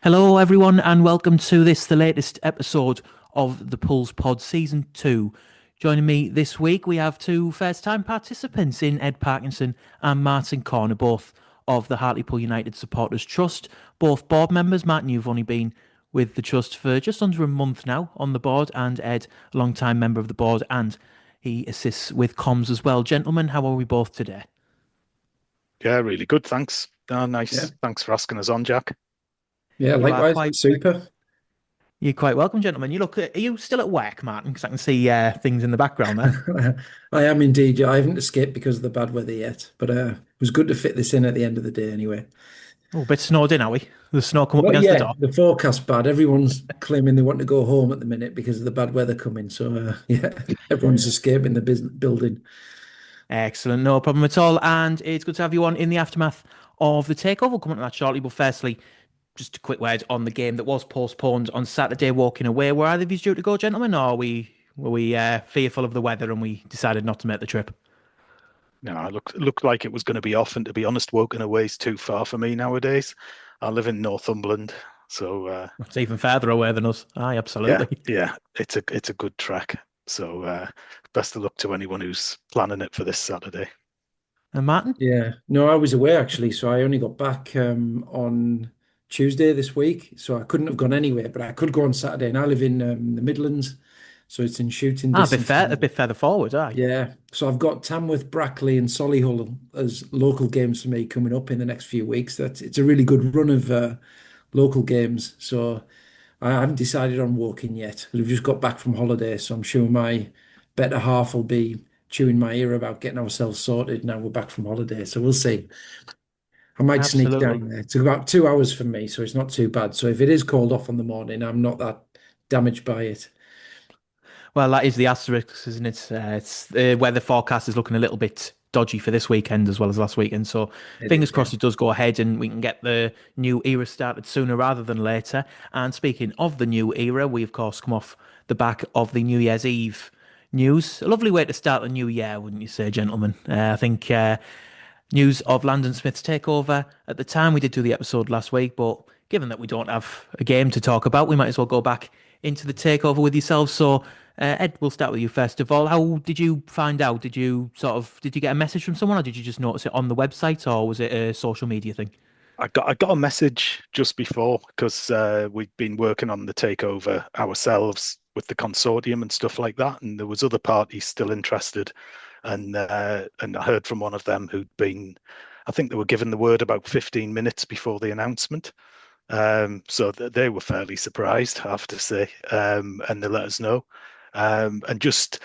Hello, everyone, and welcome to the latest episode of the Pulse Pod Season 2. Joining me this week, we have two first-time participants in Ed Parkinson and Martin Corner, both of the Hartlepool United Supporters Trust, both board members. Martin, you've only been with the Trust for just under a month now on the board, and Ed, a long-time member of the board, and he assists with comms as well. Gentlemen, how are we both today? Yeah, really good. Thanks. Yeah, Nice. Thanks for asking us on, Jack. yeah, You are likewise. quite Super. You're quite welcome, gentlemen. Are you still at work, Martin? Because I can see things in the background there. I am indeed. Yeah, I haven't escaped because of the bad weather yet, but it was good to fit this in at the end of the day anyway. Oh, a bit snowed in, are we? The snow come up Well, against the yeah, door. the forecast bad. Everyone's claiming they want to go home at the minute because of the bad weather coming. So, yeah, everyone's escaping the building. Excellent, no problem at all. And it's good to have you on in the aftermath of the takeover. We'll come on to that shortly. But firstly, just a quick word on the game that was postponed on Saturday, walking away. Were either of you due to go, gentlemen, or were we fearful of the weather and we decided not to make the trip? No, it looked like it was going to be off, and to be honest, Woking away is too far for me nowadays. I live in Northumberland, so It's even further away than us. Aye, yeah, absolutely. yeah, it's a good track. So best of luck to anyone who's planning it for this Saturday. And Martin? Yeah, no, I was away actually, so I only got back on Tuesday this week, so I couldn't have gone anywhere, but I could go on Saturday, and I live in the Midlands, so it's in shooting Ah, distance. a bit further forward, aye. Yeah, so I've got Tamworth, Brackley, and Solihull as local games for me coming up in the next few weeks. It's a really good run of local games. So I haven't decided on walking yet. We've just got back from holiday, so I'm sure my better half will be chewing my ear about getting ourselves sorted now we're back from holiday. So we'll see. I might sneak Absolutely. down there. It's about 2 hours from me, so it's not too bad. So if it is called off on the morning, I'm not that damaged by it. Well, that is the asterisk, isn't it? It's the weather forecast is looking a little bit dodgy for this weekend as well as last weekend. So It fingers is, yeah. crossed it does go ahead and we can get the new era started sooner rather than later. And speaking of the new era, we of course come off the back of the New Year's Eve news. A lovely way to start the new year, wouldn't you say, gentlemen? I think news of Landon Smith's takeover. At the time, we did do the episode last week, but given that we don't have a game to talk about, we might as well go back into the takeover with yourselves. So, Ed, we'll start with you first of all. How did you find out? Did you get a message from someone, or did you just notice it on the website, or was it a social media thing? I got a message just before because we'd been working on the takeover ourselves with the consortium and stuff like that, and there was other parties still interested, and I heard from one of them who'd been, I think they were given the word about 15 minutes before the announcement. So they were fairly surprised, I have to say, and they let us know. And just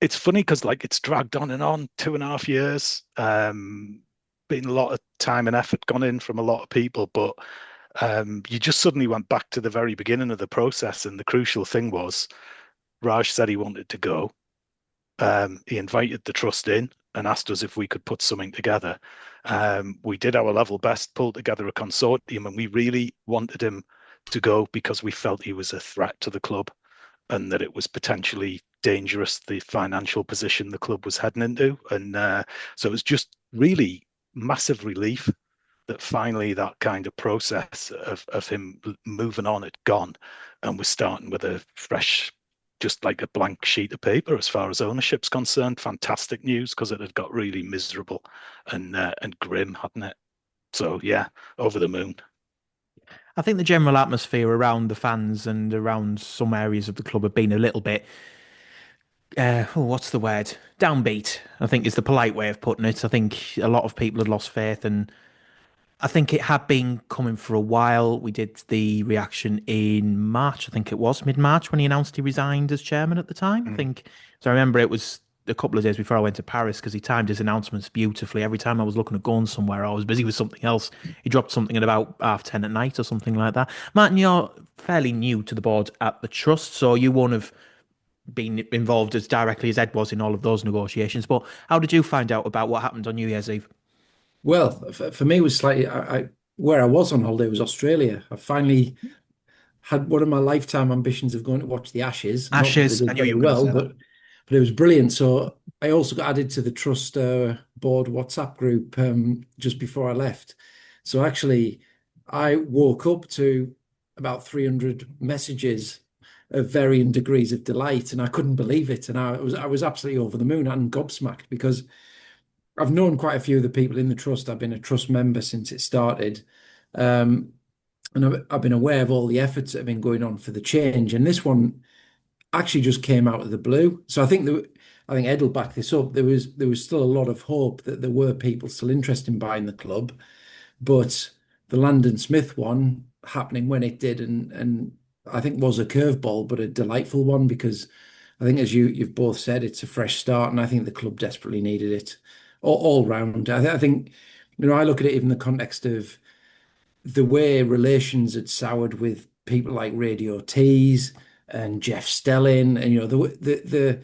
it's funny because like it's dragged on 2.5 years. Been a lot of time and effort gone in from a lot of people, but you just suddenly went back to the very beginning of the process, and the crucial thing was Raj said he wanted to go. He invited the trust in and asked us if we could put something together. We did our level best, pulled together a consortium, and we really wanted him to go because we felt he was a threat to the club and that it was potentially dangerous, the financial position the club was heading into. And so it was just really massive relief that finally that kind of process of him moving on had gone and we're starting with a fresh, just like a blank sheet of paper as far as ownership's concerned. Fantastic news because it had got really miserable and grim, hadn't it? So yeah, over the moon. I think the general atmosphere around the fans and around some areas of the club have been a little bit what's the word? Downbeat, I think is the polite way of putting it. I think a lot of people had lost faith, and I think it had been coming for a while. We did the reaction in March, I think it was mid-March when he announced he resigned as chairman at the time. I Mm. think so. I remember it was a couple of days before I went to Paris because he timed his announcements beautifully. Every time I was looking at going somewhere, I was busy with something else. He dropped something at about 10:30 at night or something like that. Martin, you're fairly new to the board at the trust, so you won't have been involved as directly as Ed was in all of those negotiations. But how did you find out about what happened on New Year's Eve? Well, for me, it was slightly. Where I was on holiday was Australia. I finally had one of my lifetime ambitions of going to watch the Ashes. Not that they Ashes. I did knew you very were going to well, say that. but it was brilliant. So I also got added to the trust board WhatsApp group just before I left. So actually, I woke up to about 300 messages of varying degrees of delight, and I couldn't believe it. And I was absolutely over the moon and gobsmacked because I've known quite a few of the people in the trust. I've been a trust member since it started. Um, and I've been aware of all the efforts that have been going on for the change. And this one actually just came out of the blue. So I think Ed will back this up. There was still a lot of hope that there were people still interested in buying the club, but the Landon Smith one happening when it did, and I think was a curveball, but a delightful one because I think as you've both said, it's a fresh start, and I think the club desperately needed it all round. I think I look at it even in the context of the way relations had soured with people like Radio Tees and Jeff Stelling, and the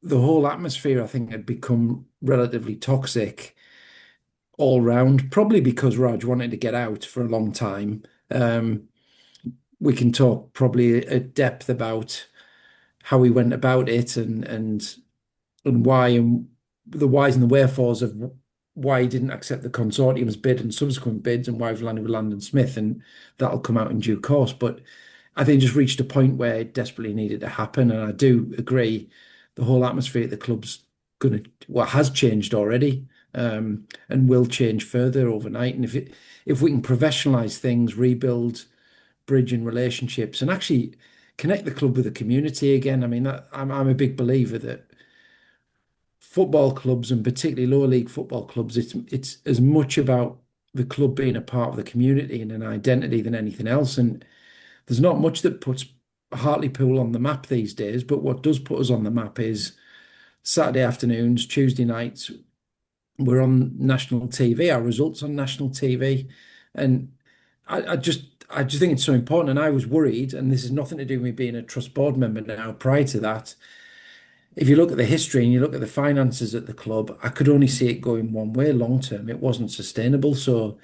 the whole atmosphere I think had become relatively toxic all round, probably because Raj wanted to get out for a long time. Um, we can talk probably at depth about how he went about it and why and the whys and the wherefores of why he didn't accept the consortium's bid and subsequent bids and why we've landed with Landon Smith, and that'll come out in due course. But I think it just reached a point where it desperately needed to happen, and I do agree the whole atmosphere at the club's has changed already, and will change further overnight. And if we can professionalize things, rebuild bridging relationships, and actually connect the club with the community again. I mean, I'm a big believer that football clubs and particularly lower league football clubs, it's as much about the club being a part of the community and an identity than anything else. And there's not much that puts Hartlepool on the map these days, but what does put us on the map is Saturday afternoons, Tuesday nights, we're on national TV, our results on national TV. And I just think it's so important. And I was worried, and this has nothing to do with me being a trust board member now. Prior to that, if you look at the history and you look at the finances at the club, I could only see it going one way long term. It wasn't sustainable. So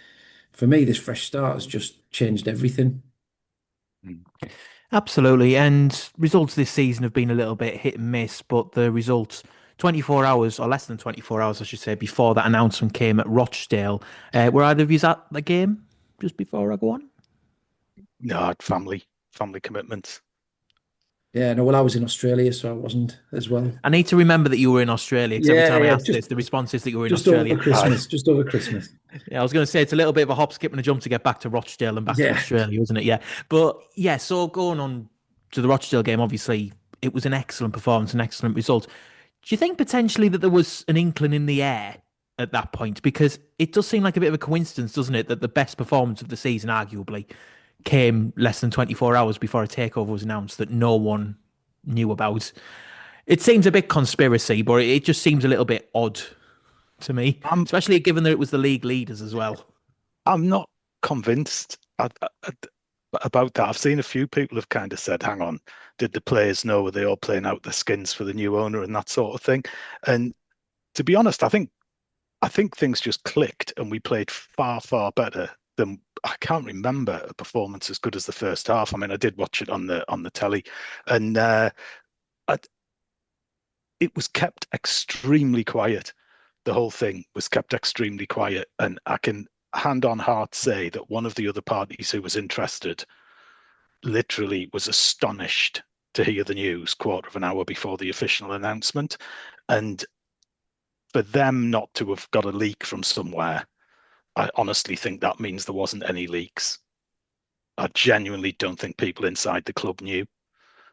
for me, this fresh start has just changed everything. Mm. Absolutely. And results this season have been a little bit hit and miss, but the results 24 hours or less than 24 hours, I should say, before that announcement came at Rochdale. Were either of you at the game just before I go on? No, I had family commitments. Yeah, no, well, I was in Australia, so I wasn't as well. I need to remember that you were in Australia because every Yeah, time I yeah, ask this, the response is that you were in just over Australia. Aye. Christmas, just over Christmas. Yeah, I was going to say it's a little bit of a hop, skip, and a jump to get back to Rochdale and back to Yeah. Australia, isn't it? Yeah. But yeah, so going on to the Rochdale game, obviously, it was an excellent performance, an excellent result. Do you think potentially that there was an inkling in the air at that point? Because it does seem like a bit of a coincidence, doesn't it, that the best performance of the season, arguably, came less than 24 hours before a takeover was announced that no one knew about. It seems a bit conspiracy, but it just seems a little bit odd to me, I'm especially given that it was the league leaders as well. I'm not convinced about that. I've seen a few people have kind of said, "Hang on, did the players know? Were they all playing out their skins for the new owner and that sort of thing?" And to be honest, I think things just clicked and we played far better than I can't remember a performance as good as the first half. I mean, I did watch it on the telly, and I, it was kept extremely quiet. The whole thing was kept extremely quiet, and I can hand on heart say that one of the other parties who was interested literally was astonished to hear the news quarter of an hour before the official announcement, and for them not to have got a leak from somewhere, I honestly think that means there wasn't any leaks. I genuinely don't think people inside the club knew,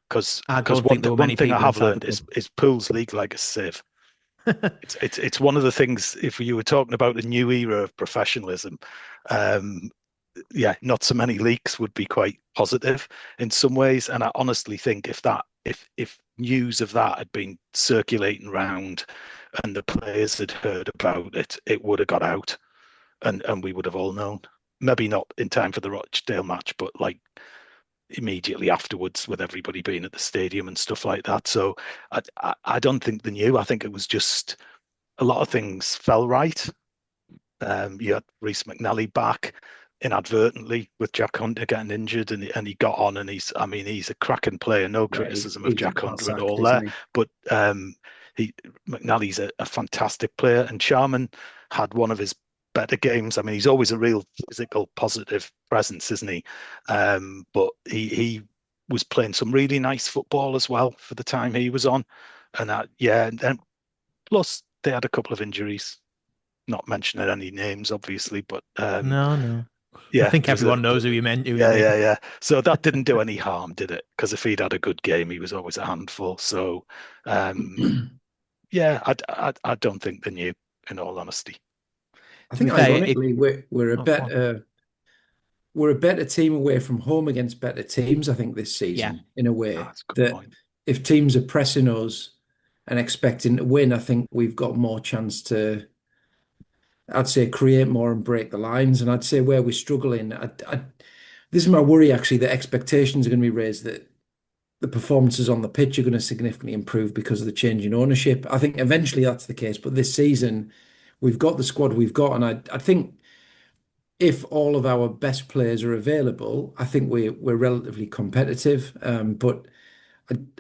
because I because don't one think there th- were one many thing I people have inside the learned club. is pools league like a sieve. It's one of the things. If you were talking about a new era of professionalism, um, yeah, not so many leaks would be quite positive in some ways. And I honestly think if news of that had been circulating around and the players had heard about it, it would have got out, and we would have all known. Maybe not in time for the Rochdale match, but like immediately afterwards, with everybody being at the stadium and stuff like that. So I don't think they knew. I think it was just a lot of things fell right. You had Reece McNally back inadvertently with Jack Hunter getting injured, and he got on, and he's a cracking player. No Yeah, he's, criticism of he's a Jack class Hunter at act, all isn't there, he? but he McNally's a fantastic player, and Sharman had one of his better games. I mean, he's always a real physical, positive presence, isn't he? But he was playing some really nice football as well for the time he was on. And yeah, and plus they had a couple of injuries. Not mentioning any names, obviously, but No, no. I yeah, think there was a everyone knows who you meant, who you yeah, mean. yeah, yeah. So that didn't do any harm, did it? Because if he'd had a good game, he was always a handful. So um, yeah, I don't think they knew, in all honesty. I To be think fair, ironically oh, go on. we're a better team away from home against better teams, I think, this Yeah, season, in a way That's a good that point. if teams are pressing us and expecting to win, I think we've got more chance to, I'd say, create more and break the lines. And I'd say where we're struggling, this is my worry actually, that expectations are going to be raised, that the performances on the pitch are going to significantly improve because of the change in ownership. I think eventually that's the case, but this season we've got the squad we've got, and I think if all of our best players are available, I think we're relatively competitive. But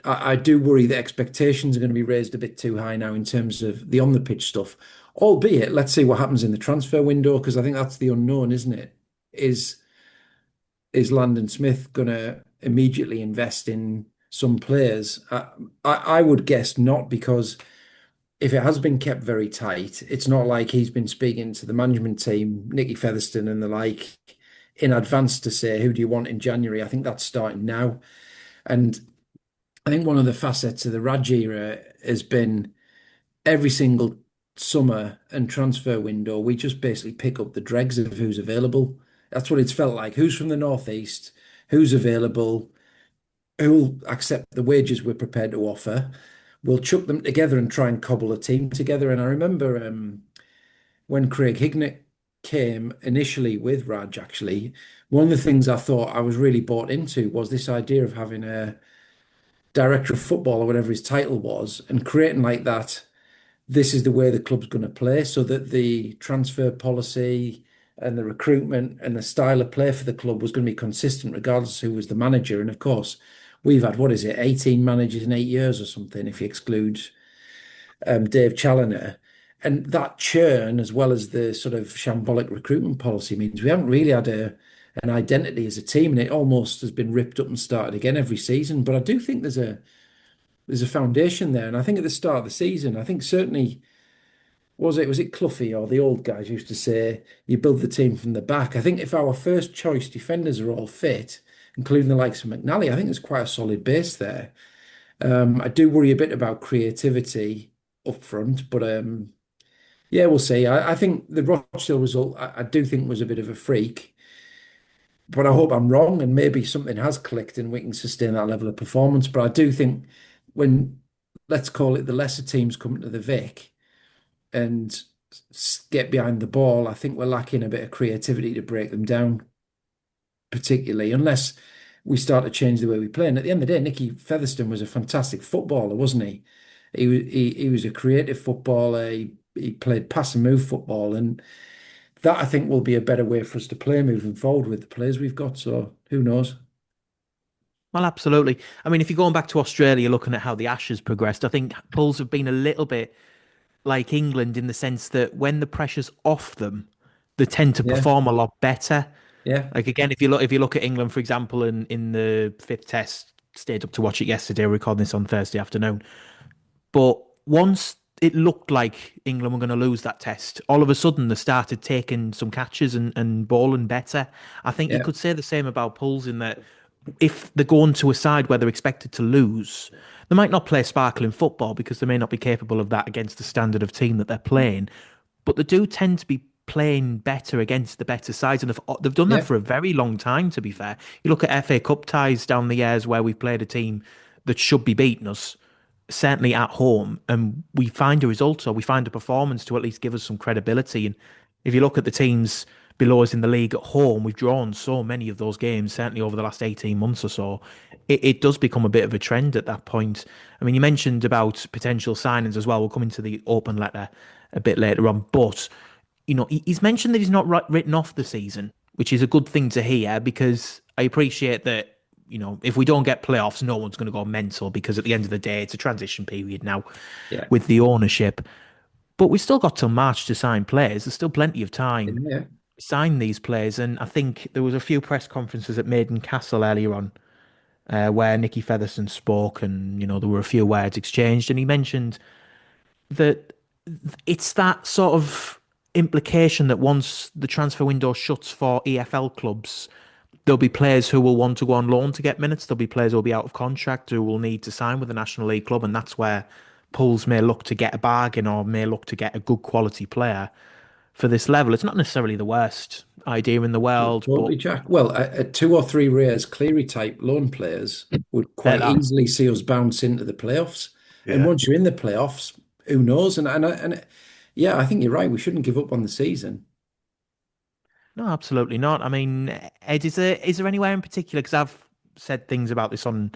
I do worry that expectations are going to be raised a bit too high now in terms of the on the pitch stuff. Albeit, let's see what happens in the transfer window, because I think that's the unknown, isn't it? Is is Landon Smith going to immediately invest in some players? I would guess not, because if it has been kept very tight, it's not like he's been speaking to the management team, Nicky Featherstone and the like, in advance to say, who do you want in January? I think that's starting now. And I think one of the facets of the Raj era has been every single summer and transfer window, we just basically pick up the dregs of who's available. That's what it's felt like. Who's from the Northeast? Who's available? Who'll accept the wages we're prepared to offer? We'll chuck them together and try and cobble a team together. And I remember when Craig Hignett came initially with Raj, actually, one of the things I thought I was really bought into was this idea of having a director of football or whatever his title was and creating like that. This is the way the club's going to play, so that the transfer policy and the recruitment and the style of play for the club was going to be consistent regardless of who was the manager. And of course, we've had, what is it, 18 managers in 8 years or something, if you exclude Dave Challoner. And that churn, as well as the sort of shambolic recruitment policy, means we haven't really had an identity as a team, and it almost has been ripped up and started again every season. But I do think there's a foundation there, and I think at the start of the season, I think certainly was it Cloughie or the old guys used to say you build the team from the back. I think if our first choice defenders are all fit, including the likes of McNally, I think there's quite a solid base there. I do worry a bit about creativity up front, but yeah, we'll see. I think the Rochdale result, I do think was a bit of a freak, but I hope I'm wrong and maybe something has clicked and we can sustain that level of performance. But I do think when, let's call it, the lesser teams come to the Vic and get behind the ball, I think we're lacking a bit of creativity to break them down, particularly unless we start to change the way we play. And at the end of the day, Nicky Featherstone was a fantastic footballer, wasn't he? He was a creative footballer. He played pass and move football, and that I think will be a better way for us to play moving forward with the players we've got. So who knows? Well, absolutely. I mean, if you're going back to Australia, looking at how the Ashes progressed, I think Bulls have been a little bit like England in the sense that when the pressure's off them, they tend to Yeah, perform a lot better. yeah, Like again, if you look at England, for example, in the fifth test, stayed up to watch it yesterday, recording this on Thursday afternoon. But once it looked like England were going to lose that test, all of a sudden they started taking some catches and balling better. I think you yeah, could say the same about Pools in that if they're going to a side where they're expected to lose, they might not play sparkling football because they may not be capable of that against the standard of team that they're playing, but they do tend to be playing better against the better sides, and they've done that yeah, for a very long time. To be fair, you look at FA Cup ties down the years where we've played a team that should be beating us, certainly at home, and we find a result or we find a performance to at least give us some credibility. And if you look at the teams below us in the league at home, we've drawn so many of those games, certainly over the last 18 months or so. It does become a bit of a trend at that point. I mean, you mentioned about potential signings as well. We'll come into the open letter a bit later on, but he's mentioned that he's not written off the season, which is a good thing to hear because I appreciate that. If we don't get playoffs, no one's going to go mental because at the end of the day, it's a transition period now yeah. with the ownership. But we've still got till March to sign players. There's still plenty of time Yeah, to sign these players. And I think there was a few press conferences at Maiden Castle earlier on where Nicky Featherstone spoke, and there were a few words exchanged, and he mentioned that it's that sort of implication that once the transfer window shuts for EFL clubs, there'll be players who will want to go on loan to get minutes. There'll be players who will be out of contract who will need to sign with a National League club, and that's where Pools may look to get a bargain or may look to get a good quality player for this level. It's not necessarily the worst idea in the world, but totally, Jack. Well, two or three Reyes Cleary type loan players would at quite that. easily see us bounce into the playoffs. And Yeah. once you're in the playoffs, who knows? And yeah, I think you're right. We shouldn't give up on the season. No, absolutely not. I mean, Ed, is there anywhere in particular? Because I've said things about this on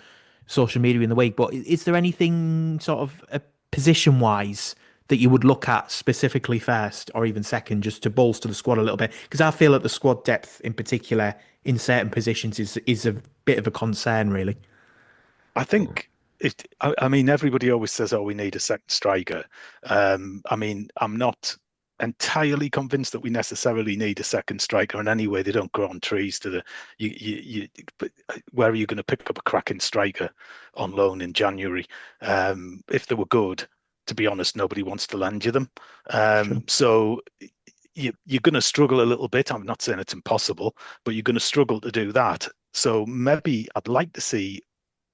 social media in the week, but is there anything sort of position wise that you would look at specifically first or even second, just to bolster the squad a little bit? Because I feel that the squad depth in particular in certain positions is a bit of a concern, really. I think I mean, everybody always says, "Oh, we need a second striker." I mean, I'm not entirely convinced that we necessarily need a second striker. And anyway, they don't grow on trees. To the but where are you going to pick up a cracking striker on loan in January? If they were good, to be honest, nobody wants to lend you them. Sure. So you're going to struggle a little bit. I'm not saying it's impossible, but you're going to struggle to do that. So maybe I'd like to see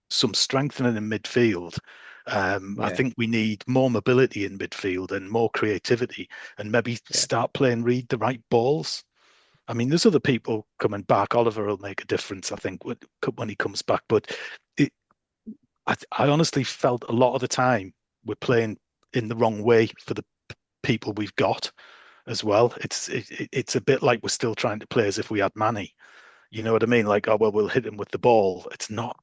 some strengthening in midfield. I Yeah, think we need more mobility in midfield and more creativity, and maybe yeah, start playing read the right balls. I mean, there's other people coming back. Oliver will make a difference, I think, when he comes back. But it, I honestly felt a lot of the time we're playing in the wrong way for the people we've got as well. It's a bit like we're still trying to play as if we had Manny. You know what I mean? Like, oh well, we'll hit him with the ball. It's not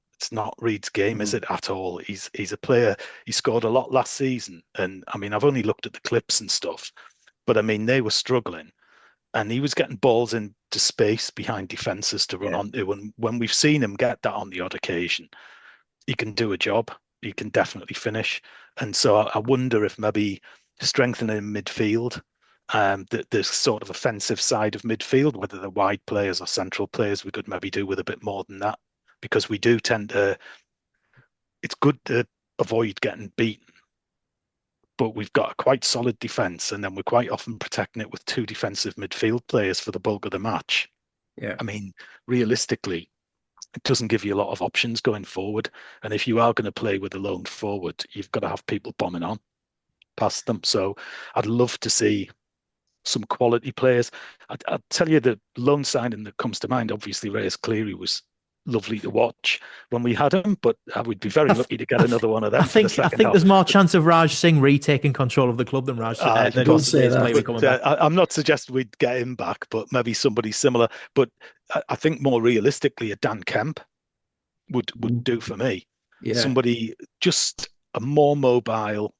Reed's game, is mm, it at all? He's a player. He scored a lot last season, and I mean, I've only looked at the clips and stuff, but I mean, they were struggling, and he was getting balls into space behind defenses to run yeah, onto. And when we've seen him get that on the odd occasion, he can do a job. He can definitely finish. And so I wonder if maybe strengthening midfield, the sort of offensive side of midfield, whether they're wide players or central players, we could maybe do with a bit more than that, because we do tend to. It's good to avoid getting beaten, but we've got a quite solid defence, and then we're quite often protecting it with two defensive midfield players for the bulk of the match. yeah. I mean, realistically, it doesn't give you a lot of options going forward. And if you are going to play with a lone forward, you've got to have people bombing on past them. So I'd love to see some quality players. I'd tell you the loan signing that comes to mind, obviously, Reyes Cleary was lovely to watch when we had him, but I would be very I, th- lucky to get I, th- another one of I them for the think I second think half. there's more chance of Raj Singh retaking control of the club than Don't say Reyes that. Cleary But coming back. I'm not suggesting we'd get him back, but maybe somebody similar. But I think more realistically, a Dan Kemp would Mm, do for me. yeah, Somebody just a more mobile,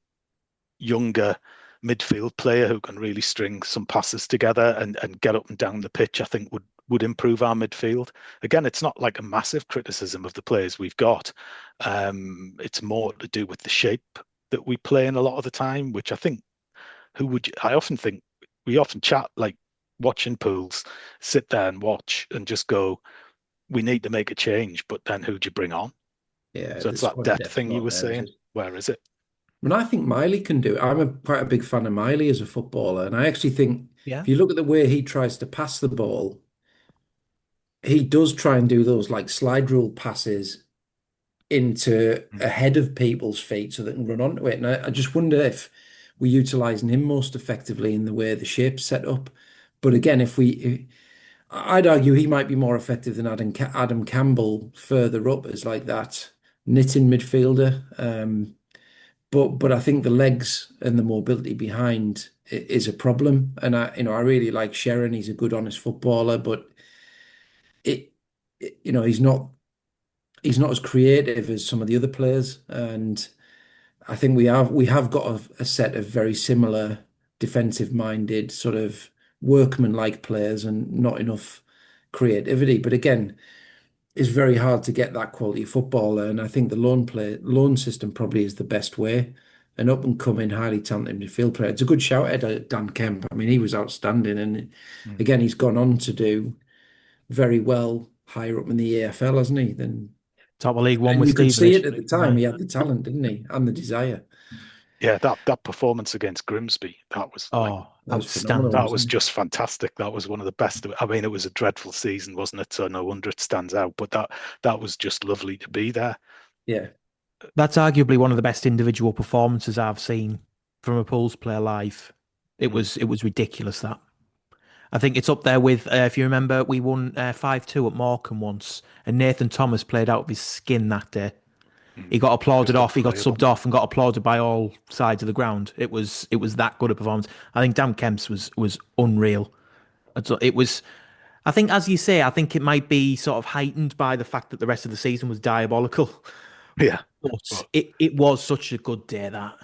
younger midfield player who can really string some passes together and get up and down the pitch, I think would improve our midfield. Again, it's not like a massive criticism of the players we've got. It's more to do with the shape that we play in a lot of the time, which I think I often think we often chat like watching pools, sit there and watch and just go, we need to make a change, but then who'd you bring on? yeah. So The it's that squad depth depth's thing you not were there, is saying. it? Where is it? I mean, I think Miley can do it. Quite a big fan of Miley as a footballer, and I actually think Yeah. if you look at the way he tries to pass the ball, he does try and do those like slide rule passes into Mm. ahead of people's feet so they can run onto it. And I just wonder if we're utilizing him most effectively in the way the shape's set up. But again, I'd argue he might be more effective than Adam Campbell further up as like that knitting midfielder. But I think the legs and the mobility behind is a problem. And I really like Sharon. He's a good, honest footballer, but it, he's not as creative as some of the other players. And I think we have got a set of very similar defensive-minded sort of workman-like players and not enough creativity. But again, it's very hard to get that quality footballer, and I think the loan system probably is the best way. an up and coming, highly talented midfield player. It's a good shout at Dan Kemp. I mean, he was outstanding, and Mm. again, he's gone on to do very well higher up in the EFL, hasn't he? Then, Top of League One and with you could see Stevenage. it at the time. Aye. He had the talent, didn't he, and the desire. Yeah, that performance against Grimsby, that was like Oh, That was phenomenal, outstanding. that was wasn't just fantastic. That was one of the best. I mean, it was a dreadful season, wasn't it? So no wonder it stands out. But that was just lovely to be there. it? Yeah, That's arguably one of the best individual performances I've seen from a Pools player live. Mm. It was ridiculous that. I think it's up there with if you remember we won 5-2 at Morecambe once and Nathan Thomas played out of his skin that day. He Mm. got applauded Just off, he got unplayable. subbed off and got applauded by all sides of the ground. It was that good a performance. I think Dan Kemp's was unreal. It was I think as you say, I think it might be sort of heightened by the fact that the rest of the season was diabolical. Yeah, But but it was such a good day that.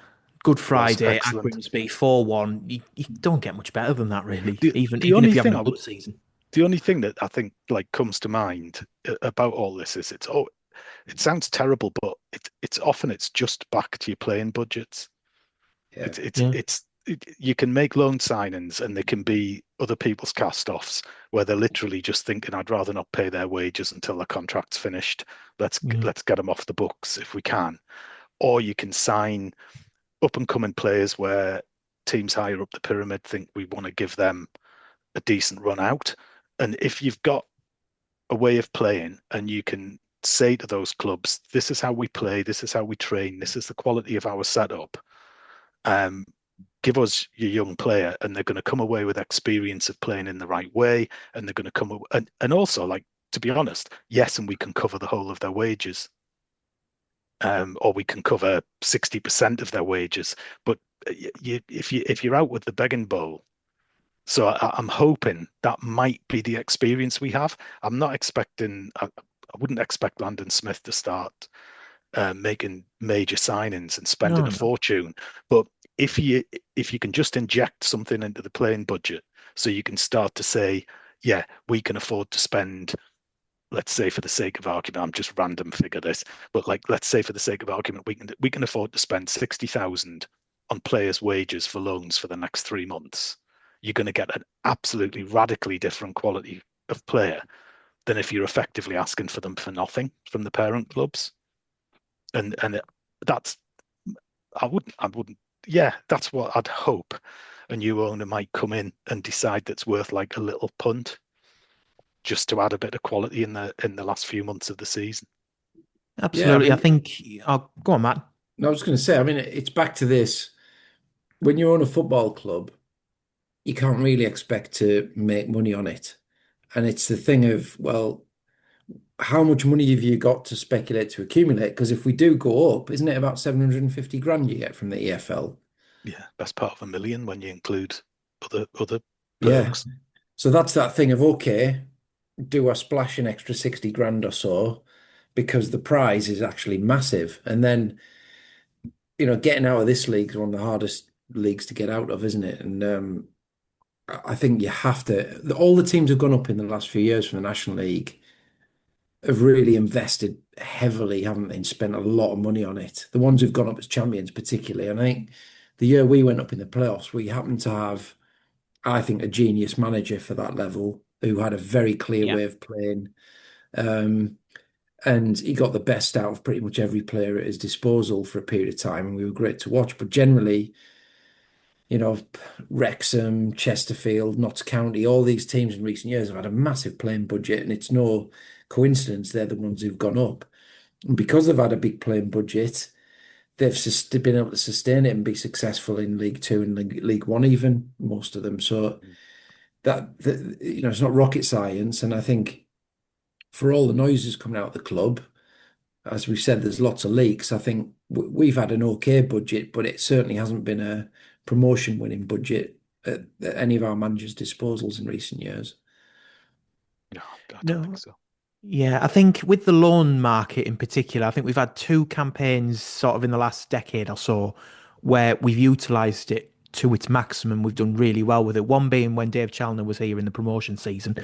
Good it was Friday at excellent. Grimsby, 4-1. You don't get much better than that, really. The the Even only if you're having thing a I would good season. the only thing that I think like comes to mind about all this is it sounds terrible, but it's just back to your playing budgets. yeah, Yeah. You can make loan signings and they can be other people's cast-offs where they're literally just thinking, I'd rather not pay their wages until the contract's finished. Yeah. Let's get them off the books if we can. Or you can sign up and coming players where teams higher up the pyramid think we want to give them a decent run out. And if you've got a way of playing and you can say to those clubs, this is how we play, this is how we train, this is the quality of our setup. Um, Give us your young player, and they're going to come away with experience of playing in the right way, and they're going to come and also like to be honest, yes, and we can cover the whole of their wages, or we can cover 60% of their wages. But if you're out with the begging bowl, so I'm hoping that might be the experience we have. I'm not expecting. I wouldn't expect Landon Smith to start making major signings and spending No, a no. fortune. But if you can just inject something into the playing budget, so you can start to say, yeah, we can afford to spend. Let's say, for the sake of argument, I'm just random figure this, but like, let's say for the sake of argument, we can afford to spend 60,000 on players' wages for loans for the next 3 months. You're going to get an absolutely radically different quality of player than if you're effectively asking for them for nothing from the parent clubs. And that's I wouldn't yeah, that's what I'd hope a new owner might come in and decide that's worth like a little punt just to add a bit of quality in the last few months of the season. yeah. I Absolutely. I mean, think I'll go on, Matt. I was going to say, I mean, it's back to this. When you own a football club, you can't really expect to make money on it. And it's the thing of, well, how much money have you got to speculate to accumulate? Because if we do go up, isn't it about 750 grand you get from the EFL? Yeah, that's part of a million when you include other Yeah. perks. So that's that thing of, okay, do I splash an extra 60 grand or so because the prize is actually massive? And then, getting out of this league is one of the hardest leagues to get out of, isn't it? And I think you have to, all the teams have gone up in the last few years from the National League have really invested heavily, haven't they, and spent a lot of money on it. The ones who've gone up as champions, particularly. And I think the year we went up in the playoffs, we happened to have, I think, a genius manager for that level who had a very clear Yeah. way of playing. Um, and he got the best out of pretty much every player at his disposal for a period of time, and we were great to watch. But generally, you know, Wrexham, Chesterfield, Notts County, all these teams in recent years have had a massive playing budget, and it's no coincidence they're the ones who've gone up. And because they've had a big playing budget, they've been able to sustain it and be successful in League Two and League One, even most of them. So it's not rocket science, and I think for all the noises coming out of the club, as we said, there's lots of leaks. I think we've had an okay budget, but it certainly hasn't been a promotion winning budget at any of our managers' disposals in recent years. No, I don't think No. so. Yeah, I think with the loan market in particular, I think we've had two campaigns sort of in the last decade or so where we've utilised it to its maximum. We've done really well with it. One being when Dave Challinor was here in the promotion season.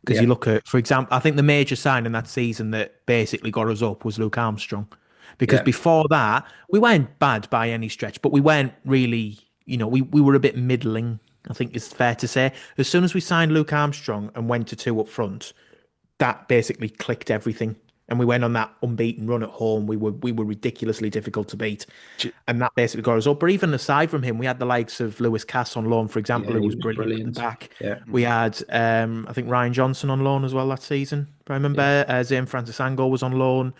Because you Yeah, look at, for example, I think the major sign in that season that basically got us up was Luke Armstrong. because Yeah. before that we weren't bad by any stretch, but we weren't really, we were a bit middling. I think it's fair to say. As soon as we signed Luke Armstrong and went to two up front, that basically clicked everything. And we went on that unbeaten run at home. We were ridiculously difficult to beat. Do, And that basically got us up. But even aside from him, we had the likes of Lewis Cass on loan, for example, Yeah, who he was was brilliant at the brilliant. back. Yeah. We had, I think, Ryan Johnson on loan as well that season. If I Yeah. remember, Zane Francis Ango was on loan.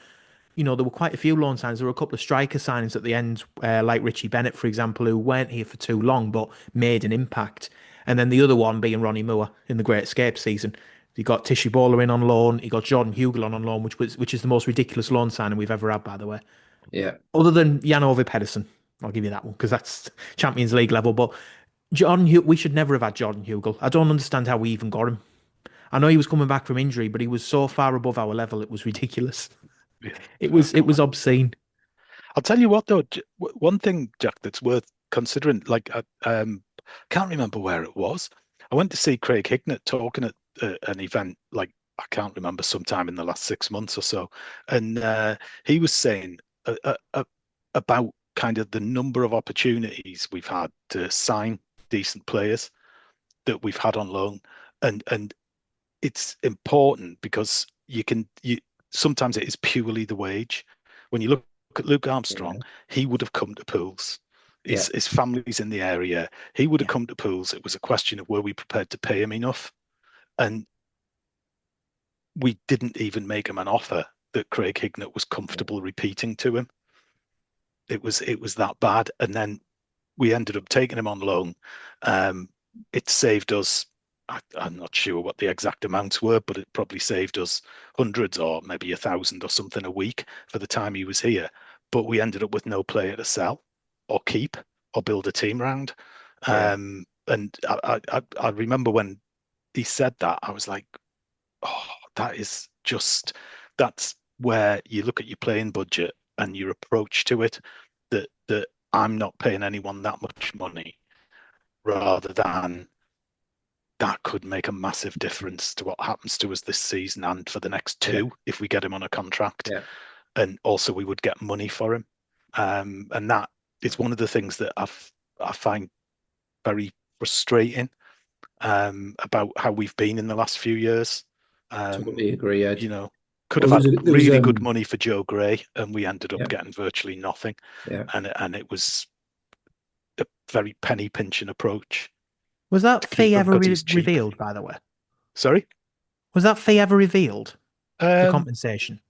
There were quite a few loan signings. There were a couple of striker signings at the end, like Richie Bennett, for example, who weren't here for too long but made an impact. And then the other one being Ronnie Moore in the Great Escape season. You got Tishy Bowler in on loan. You got Jordan Hugel on loan, which is the most ridiculous loan signing we've ever had, by the way. Yeah. Other than Jan Ove Pedersen, I'll give you that one because that's Champions League level. But we should never have had Jordan Hugel. I don't understand how we even got him. I know he was coming back from injury, but he was so far above our level, it was ridiculous. yeah, It fair was it was comment. obscene. I'll tell you what, though, one thing, Jack, that's worth considering. Like, can't remember where it was. I went to see Craig Hignett talking at an event. Like, I can't remember, sometime in the last 6 months or so, and he was saying about kind of the number of opportunities we've had to sign decent players that we've had on loan, and it's important because you sometimes it is purely the wage. When you look at Luke Armstrong, Yeah. he would have come to Pools. Yeah. His family's in the area. He would have Yeah. come to Pools. It was a question of were we prepared to pay him enough, and we didn't even make him an offer that Craig Hignett was comfortable repeating to him. It was that bad, and then we ended up taking him on loan. It saved us. I'm not sure what the exact amounts were, but it probably saved us hundreds or maybe 1,000 or something a week for the time he was here. But we ended up with no player to sell or keep or build a team around. Yeah. And I remember when he said that, I was like, oh, that's where you look at your playing budget and your approach to it. That I'm not paying anyone that much money, rather than that could make a massive difference to what happens to us this season and for the next Yeah. two if we get him on a contract. Yeah. And also we would get money for him. And that is one of the things that I find very frustrating about how we've been in the last few years. Totally agree, Ed. You know, could Well, have had there was really good money for Joe Gray, and we ended up yeah. getting virtually nothing. Yeah. And it was a very penny pinching approach Was that to keep fee him ever because he's cheap. revealed, by the way? Sorry? Was that fee ever revealed? The Um, compensation?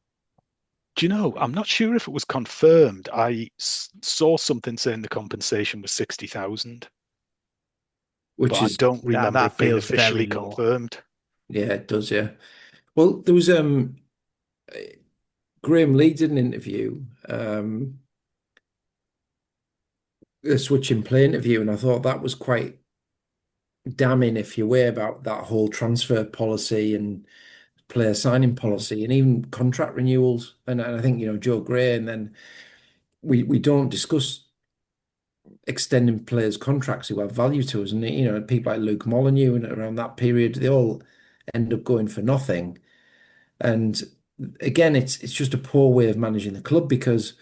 do you know? I'm not sure if it was confirmed. I saw something saying the compensation was 60,000, but Which I is don't That remember that it being feels very officially low. confirmed. yeah, it does, yeah. Well, there was Graham Lee did an interview, a switching play interview, and I thought that was quite damning, if you will, about that whole transfer policy and player signing Mm. policy and even contract renewals. And I think, Joe Gray, and then we don't discuss extending players' contracts who have value to us. And, people like Luke Molineux and around that period, they all end up going for nothing. And again, it's just a poor way of managing the club because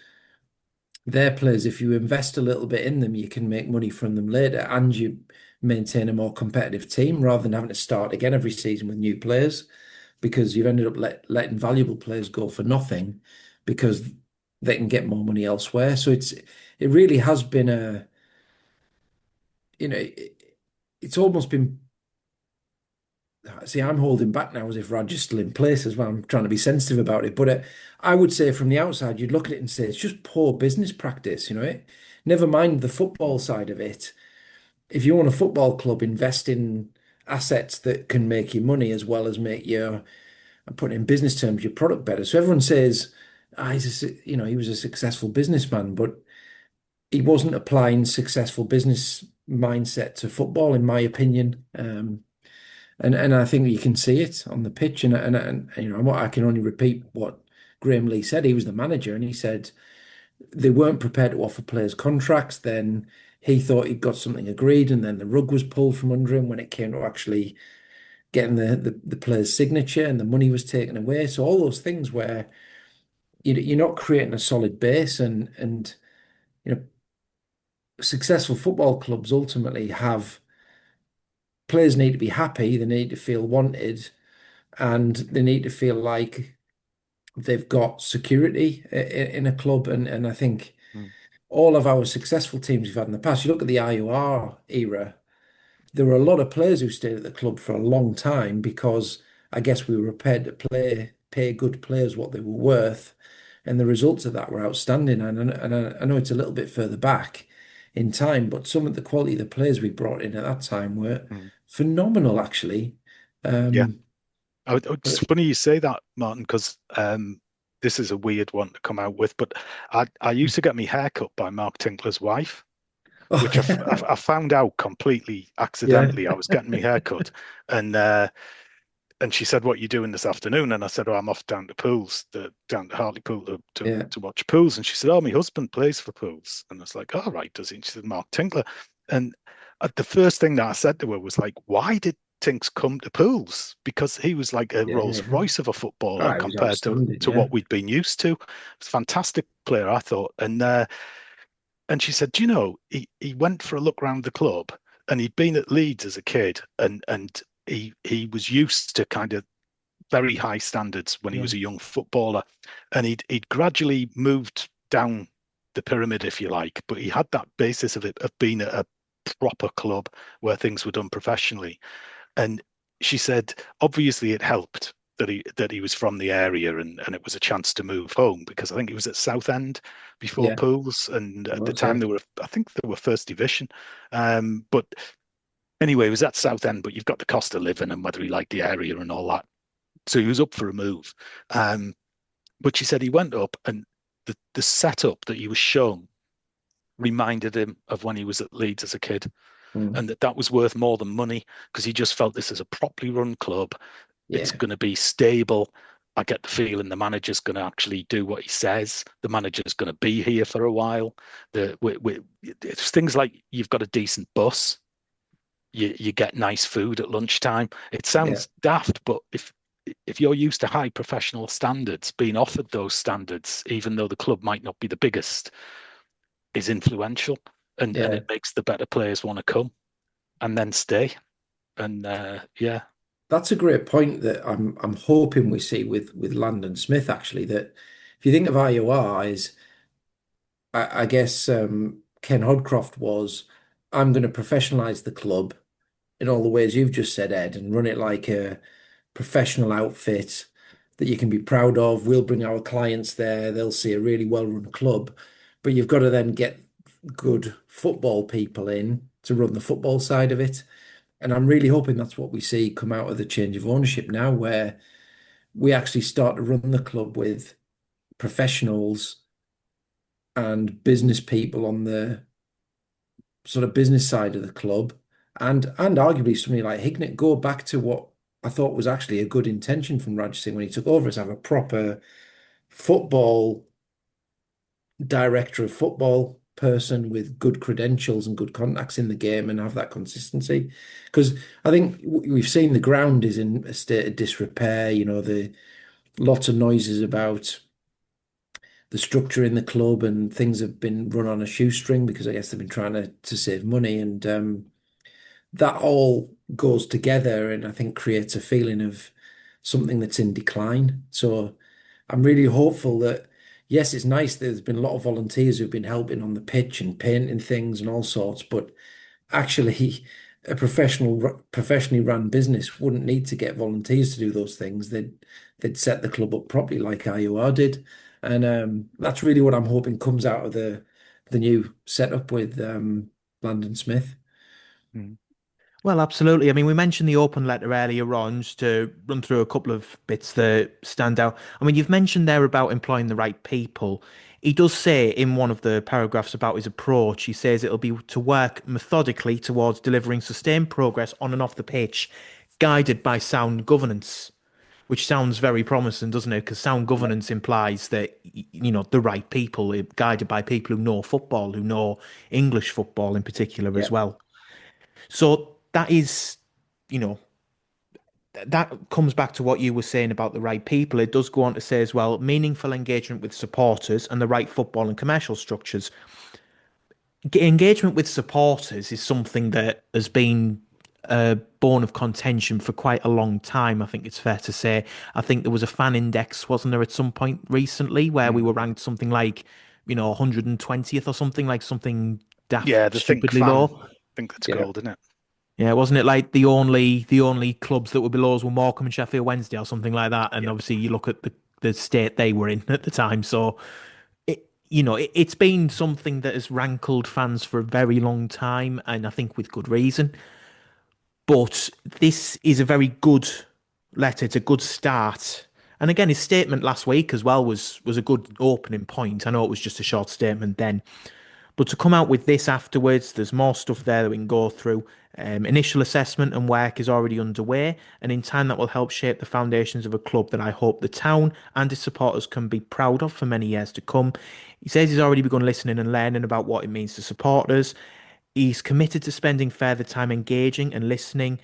their players, if you invest a little bit in them, you can make money from them later and you maintain a more competitive team rather than having to start again every season with new players because you've ended up letting valuable players go for nothing because they can get more money elsewhere. So it really has been it's almost been. See, I'm holding back now as if Raj is still in place as well. I'm trying to be sensitive about it. But I would say from the outside, you'd look at it and say it's just poor business practice, Never mind the football side of it. If you own a football club, invest in assets that can make you money as well as make I'm putting in business terms, your product better. So everyone says, he was a successful businessman, but he wasn't applying successful business mindset to football, in my opinion. And I think you can see it on the pitch. And I can only repeat what Graham Lee said. He was the manager, and he said they weren't prepared to offer players contracts. Then he thought he'd got something agreed, and then the rug was pulled from under him when it came to actually getting the player's signature, and the money was taken away. So all those things where you're not creating a solid base, and you know, successful football clubs ultimately have players need to be happy, they need to feel wanted, and they need to feel like they've got security in a club. And I think Mm, all of our successful teams we've had in the past, you look at the IOR era, there were a lot of players who stayed at the club for a long time because I guess we were prepared to pay good players what they were worth, and the results of that were outstanding. And I know it's a little bit further back in time, but some of the quality of the players we brought in at that time were mm. phenomenal, actually. Yeah. Um, It's but funny you say that, Martin, because this is a weird one to come out with, but I used to get my hair cut by Mark Tinkler's wife, which I found out completely yeah, accidentally. I was getting my hair cut, and she said, "What are you doing this afternoon?" And I said, "Oh, I'm off down to pools, down to Hartlepool yeah, to watch pools." And she said, "Oh, my husband plays for pools." And I was like, "All right, does he?" And she said, "Mark Tinkler." And the first thing that I said to her was like, "Why did Tinks come to pools?" Because he was like a yeah, Rolls yeah. Royce of a footballer Oh, it was compared outstanding. to Yeah, what we'd been used to. It's a fantastic player, I thought. And she said, "Do you know, he went for a look around the club, and he'd been at Leeds as a kid, and he was used to kind of very high standards when he yeah, was a young footballer, and he'd gradually moved down the pyramid, if you like, but he had that basis of being a proper club where things were done professionally." And she said, obviously, it helped that he was from the area, and it was a chance to move home, because I think he was at Southend before yeah. Pools, and It at the was, time yeah, they were, I think they were first division. But anyway, he was at Southend, but you've got the cost of living and whether he liked the area and all that. So he was up for a move. But she said he went up, and the setup that he was shown reminded him of when he was at Leeds as a kid, mm, and that was worth more than money, because he just felt this is a properly run club. It's yeah, going to be stable. I get the feeling the manager's going to actually do what he says. The manager's going to be here for a while. It's things like you've got a decent bus. You get nice food at lunchtime. It yeah, sounds daft, but if you're used to high professional standards, being offered those standards, even though the club might not be the biggest, is influential, and yeah. it makes the better players want to come and then stay. And yeah. That's a great point that I'm hoping we see with Landon Smith actually. That if you think of IOR is, I guess Ken Hodcroft was, I'm going to professionalize the club in all the ways you've just said, Ed, and run it like a professional outfit that you can be proud of. We'll bring our clients there. They'll see a really well-run club, but you've got to then get good football people in to run the football side of it. And I'm really hoping that's what we see come out of the change of ownership now, where we actually start to run the club with professionals and business people on the sort of business side of the club, and arguably somebody like Hignett go back to what I thought was actually a good intention from Raj Singh when he took over, is have a proper football director of football person with good credentials and good contacts in the game and have that consistency. Because I think we've seen the ground is in a state of disrepair. The lots of noises about the structure in the club, and things have been run on a shoestring because I guess they've been trying to save money, and that all goes together and I think creates a feeling of something that's in decline. So I'm really hopeful that, yes, it's nice that there's been a lot of volunteers who've been helping on the pitch and painting things and all sorts, but actually a professionally run business wouldn't need to get volunteers to do those things. They'd set the club up properly like IUR did. And that's really what I'm hoping comes out of the new setup with Landon Smith. Mm. Well, absolutely. I mean, we mentioned the open letter earlier on, just to run through a couple of bits that stand out. I mean, you've mentioned there about employing the right people. He does say in one of the paragraphs about his approach, he says it'll be to work methodically towards delivering sustained progress on and off the pitch, guided by sound governance, which sounds very promising, doesn't it? Because sound Yeah. governance implies that, the right people, guided by people who know football, who know English football in particular Yeah. as well. So that is, you know, that comes back to what you were saying about the right people. It does go on to say as well, meaningful engagement with supporters and the right football and commercial structures. Engagement with supporters is something that has been a bone of contention for quite a long time. I think it's fair to say. I think there was a fan index, wasn't there, at some point recently where we Mm. were ranked something like, 120th or something, like something Yeah, daft, the Think stupidly fan, low. I think it's Yeah. called, isn't it? Yeah, wasn't it like the only clubs that were below us were Morecambe and Sheffield Wednesday or something like that? And Yeah. obviously you look at the state they were in at the time. So it's been something that has rankled fans for a very long time, and I think with good reason. But this is a very good letter. It's a good start. And again, his statement last week as well was a good opening point. I know it was just a short statement then, but to come out with this afterwards, there's more stuff there that we can go through. Initial assessment and work is already underway, and in time that will help shape the foundations of a club that I hope the town and its supporters can be proud of for many years to come. He says he's already begun listening and learning about what it means to supporters. He's committed to spending further time engaging and listening.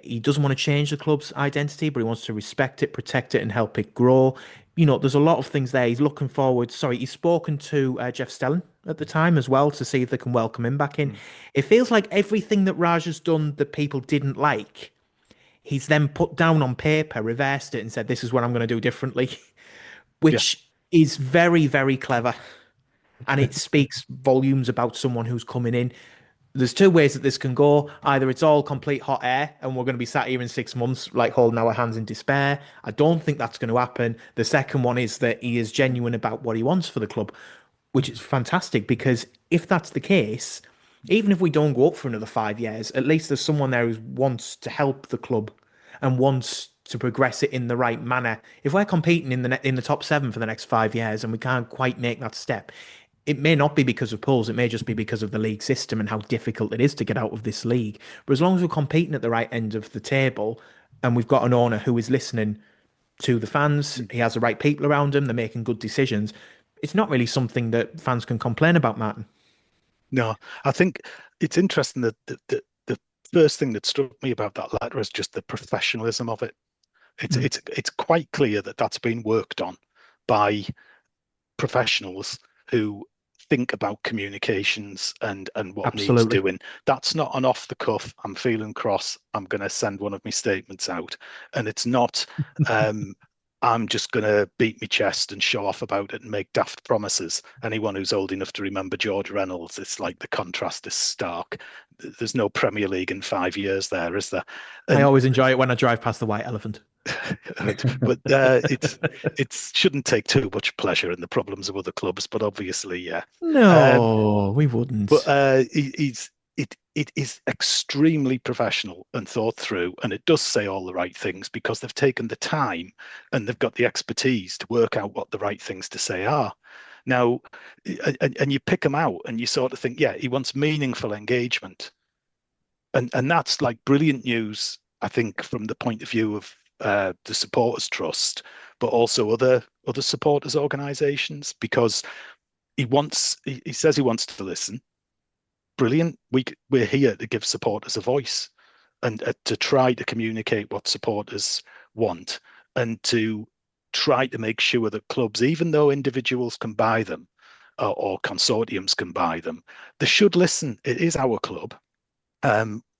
He doesn't want to change the club's identity, but he wants to respect it, protect it, and help it grow. There's a lot of things there. He's looking forward. Sorry, he's spoken to Jeff Stelling at the time as well to see if they can welcome him back in. Mm. It feels like everything that Raj has done that people didn't like, he's then put down on paper, reversed it, and said, "This is what I'm going to do differently," Yeah. which is very, very clever. And it speaks volumes about someone who's coming in. There's two ways that this can go. Either it's all complete hot air and we're going to be sat here in 6 months, like holding our hands in despair. I don't think that's going to happen. The second one is that he is genuine about what he wants for the club, which is fantastic because if that's the case, even if we don't go up for another 5 years, at least there's someone there who wants to help the club and wants to progress it in the right manner. If we're competing in the top seven for the next 5 years and we can't quite make that step, it may not be because of polls, it may just be because of the league system and how difficult it is to get out of this league. But as long as we're competing at the right end of the table and we've got an owner who is listening to the fans, Mm. he has the right people around him, they're making good decisions, it's not really something that fans can complain about, Martin. No, I think it's interesting that the first thing that struck me about that letter is just the professionalism of it. It's Mm, it's quite clear that that's been worked on by professionals who think about communications and what needs absolutely. doing. That's not an off the cuff, I'm feeling cross, I'm going to send one of my statements out. And it's not, um, I'm just going to beat my chest and show off about it and make daft promises. Anyone who's old enough to remember George Reynolds, it's like the contrast is stark. There's no Premier League in 5 years there, is there? I And always enjoy it when I drive past the White Elephant. but it shouldn't take too much pleasure in the problems of other clubs. But obviously, yeah. Um, No, we but wouldn't. it is extremely professional and thought through, and it does say all the right things because they've taken the time and they've got the expertise to work out what the right things to say are. Now, and you pick them out, and you sort of think, yeah, he wants meaningful engagement, and that's like brilliant news, I think, from the point of view of the supporters trust, but also other supporters organisations, because he says he wants to listen. Brilliant. We're here to give supporters a voice and to try to communicate what supporters want and to try to make sure that clubs, even though individuals can buy them or consortiums can buy them, they should listen. It is our club.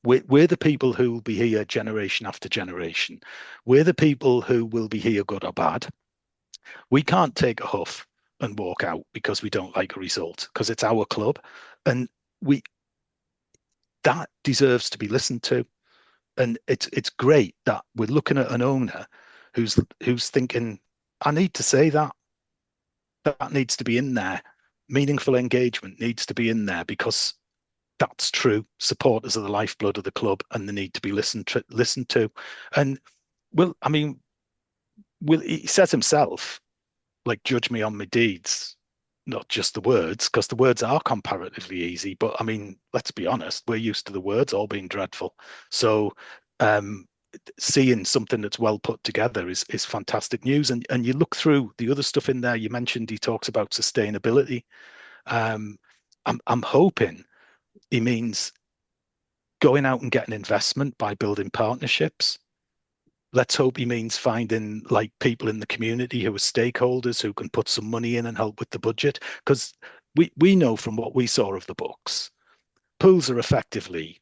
We're the people who will be here generation after generation. We're the people who will be here good or bad. We can't take a huff and walk out because we don't like a result because it's our club, and we that deserves to be listened to. And it's great that we're looking at an owner who's thinking, I need to say that needs to be in there. Meaningful engagement needs to be in there because that's true. Supporters are the lifeblood of the club, and they need to be listened to. And well, I mean, will he says himself, like, judge me on my deeds, not just the words, because the words are comparatively easy. But I mean, let's be honest, we're used to the words all being dreadful. So um, seeing something that's well put together is fantastic news. And you look through the other stuff in there. You mentioned he talks about sustainability. Um, I'm hoping he means going out and getting investment by building partnerships. Let's hope he means finding like people in the community who are stakeholders who can put some money in and help with the budget. Because we know from what we saw of the books, pools are effectively,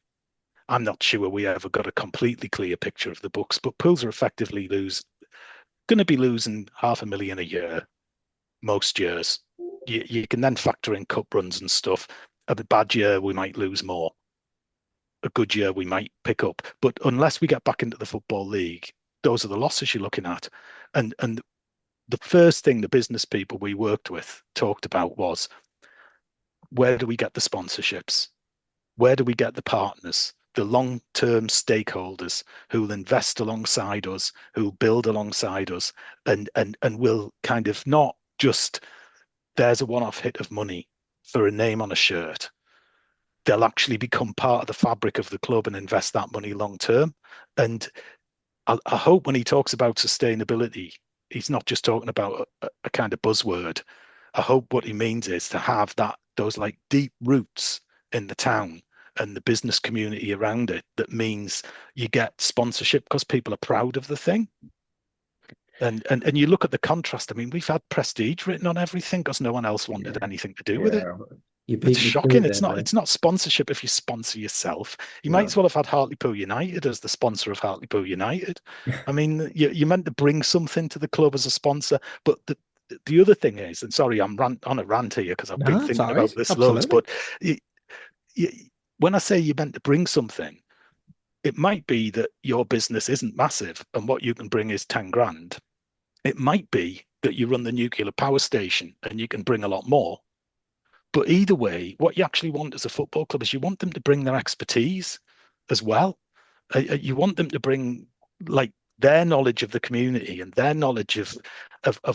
I'm not sure we ever got a completely clear picture of the books, but pools are effectively going to be losing 500,000 a year most years. You can then factor in cup runs and stuff. A bad year, we might lose more. A good year, we might pick up. But unless we get back into the Football League, those are the losses you're looking at. And the first thing the business people we worked with talked about was, where do we get the sponsorships? Where do we get the partners, the long-term stakeholders who will invest alongside us, who will build alongside us, and will kind of not just, there's a one-off hit of money for a name on a shirt. They'll actually become part of the fabric of the club and invest that money long term. And I hope when he talks about sustainability, he's not just talking about a kind of buzzword. I hope what he means is to have those like deep roots in the town and the business community around it. That means you get sponsorship because people are proud of the thing. And you look at the contrast. I mean, we've had prestige written on everything because no one else wanted Yeah, anything to do with it. yeah. You It's beat me to shocking. it It's there, not. mate. It's not sponsorship if you sponsor yourself. You might as No. well have had Hartlepool United as the sponsor of Hartlepool United. I mean, you're meant to bring something to the club as a sponsor. But the other thing is, and sorry, I'm on a rant here because I've been No, that's thinking all about right. this loads. Absolutely. But you, you, when I say you're meant to bring something, it might be that your business isn't massive and what you can bring is 10 grand. It might be that you run the nuclear power station and you can bring a lot more. But either way, what you actually want as a football club is you want them to bring their expertise as well. You want them to bring like their knowledge of the community and their knowledge of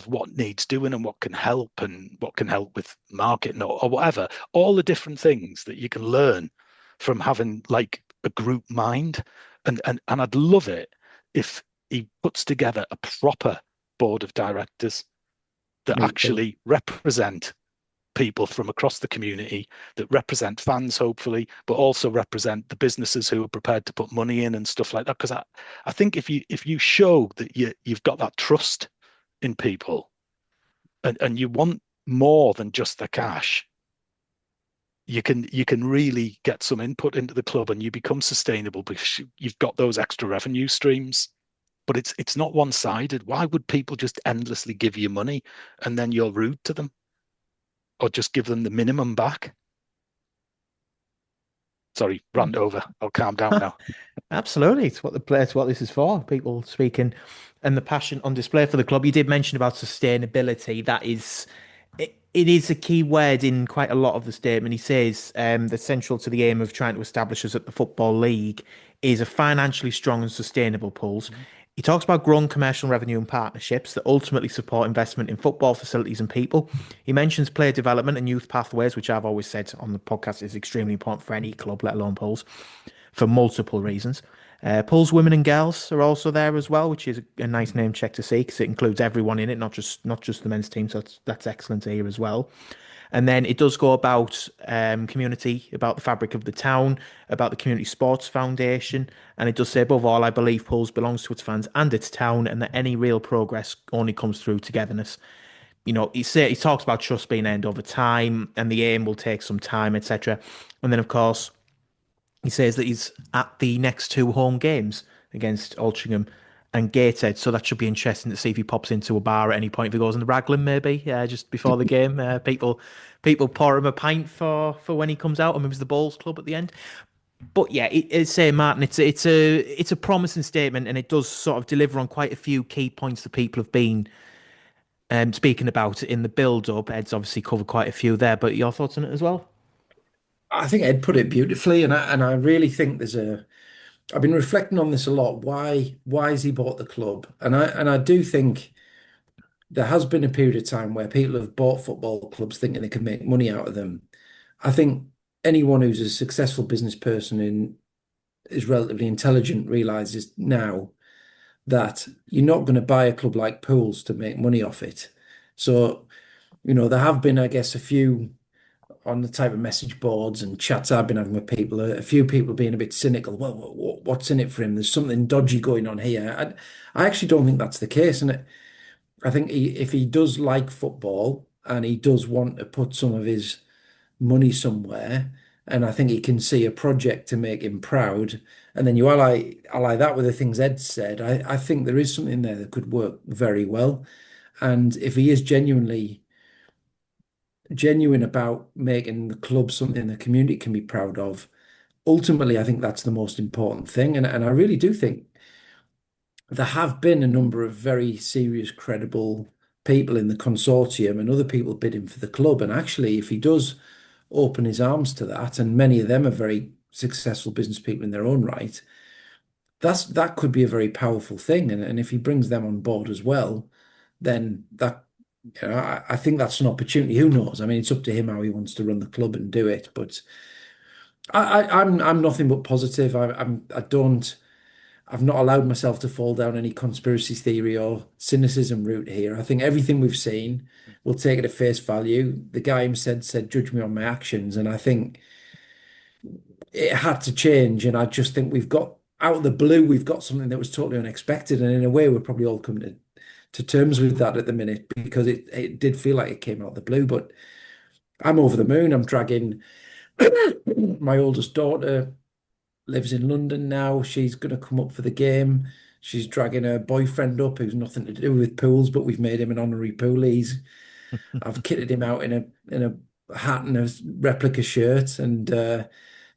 what needs doing and what can help with marketing or whatever. All the different things that you can learn from having like a group mind. And I'd love it if he puts together a proper board of directors that Me too. actually represent people from across the community, that represent fans, hopefully, but also represent the businesses who are prepared to put money in and stuff like that. Because I think if you show that you've got that trust in people and you want more than just the cash, you can really get some input into the club and you become sustainable because you've got those extra revenue streams. But it's not one-sided. Why would people just endlessly give you money and then you're rude to them or just give them the minimum back? Sorry, rant over. I'll calm down now. Absolutely, it's what this is for. People speaking and the passion on display for the club. You did mention about sustainability. It is a key word in quite a lot of the statement. He says that central to the aim of trying to establish us at the Football League is a financially strong and sustainable pools. He talks about growing commercial revenue and partnerships that ultimately support investment in football facilities and people. He mentions player development and youth pathways, which I've always said on the podcast is extremely important for any club, let alone pools, for multiple reasons. Pools women and girls are also there as well, which is a nice name check to see because it includes everyone in it, not just the men's team. So that's excellent to hear as well. And then it does go about community, about the fabric of the town, about the Community Sports Foundation. And it does say, above all, I believe Pools belongs to its fans and its town, and that any real progress only comes through togetherness. He talks about trust being earned over time, and the aim will take some time, etc. And then, of course, he says that he's at the next two home games against Altrincham and Gateshead, so that should be interesting to see if he pops into a bar at any point. If he goes in the Raglan, maybe just before the game, people pour him a pint for when he comes out, or maybe it's the Bowls Club at the end. But yeah, it's Martin. It's a promising statement, and it does sort of deliver on quite a few key points that people have been speaking about in the build-up. Ed's obviously covered quite a few there, but your thoughts on it as well? I think Ed put it beautifully, and I really think I've been reflecting on this a lot. Why has he bought the club? And I do think there has been a period of time where people have bought football clubs thinking they can make money out of them. I think anyone who's a successful business person and is relatively intelligent realizes now that you're not going to buy a club like Pools to make money off it. So, there have been, I guess, a few on the type of message boards and chats I've been having with people, a few people being a bit cynical. Well, what's in it for him? There's something dodgy going on here. I actually don't think that's the case, and I think if he does like football and he does want to put some of his money somewhere, and I think he can see a project to make him proud, and then you ally that with the things Ed said, I think there is something there that could work very well. And if he is genuine about making the club something the community can be proud of, ultimately, I think that's the most important thing. And I really do think there have been a number of very serious, credible people in the consortium and other people bidding for the club. And actually, if he does open his arms to that, and many of them are very successful business people in their own right, that could be a very powerful thing. And if he brings them on board as well, then I think that's an opportunity. Who knows? I mean, it's up to him how he wants to run the club and do it. But I'm nothing but positive. I don't. I've not allowed myself to fall down any conspiracy theory or cynicism route here. I think everything we've seen, we'll take it at face value. The guy himself said, "Judge me on my actions," and I think it had to change. And I just think we've got out of the blue, we've got something that was totally unexpected, and in a way, we're probably all coming to terms with that at the minute because it did feel like it came out of the blue. But I'm over the moon. I'm dragging my oldest daughter lives in London now. She's going to come up for the game. She's dragging her boyfriend up, who's nothing to do with pools, but we've made him an honorary poolie. I've kitted him out in a hat and a replica shirt, and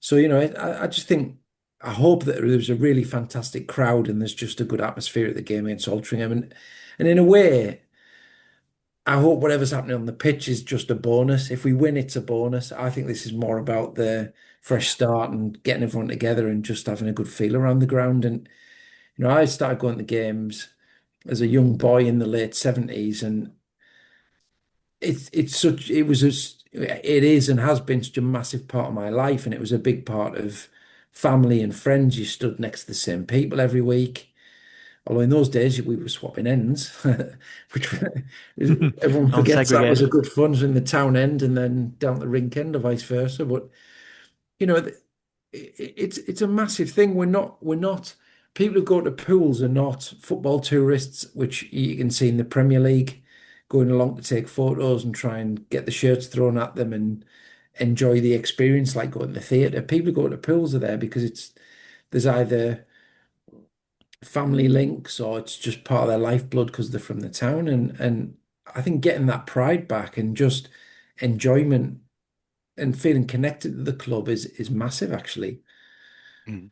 so I just think I hope that there's a really fantastic crowd and there's just a good atmosphere at the game against Altrincham, and in a way, I hope whatever's happening on the pitch is just a bonus. If we win, it's a bonus. I think this is more about the fresh start and getting everyone together and just having a good feel around the ground. And I started going to games as a young boy in the late 70s, and it is and has been such a massive part of my life, and it was a big part of family and friends. You stood next to the same people every week. Although in those days we were swapping ends, which everyone forgets that was a Unsegregated. good fun in the town end and then down the rink end or vice versa. But you know, it's a massive thing. We're not people who go to pools are not football tourists, which you can see in the Premier League, going along to take photos and try and get the shirts thrown at them and enjoy the experience like going to the theatre. People who go to pools are there because there's either family links or it's just part of their lifeblood because they're from the town. And I think getting that pride back and just enjoyment and feeling connected to the club is massive actually. Mm.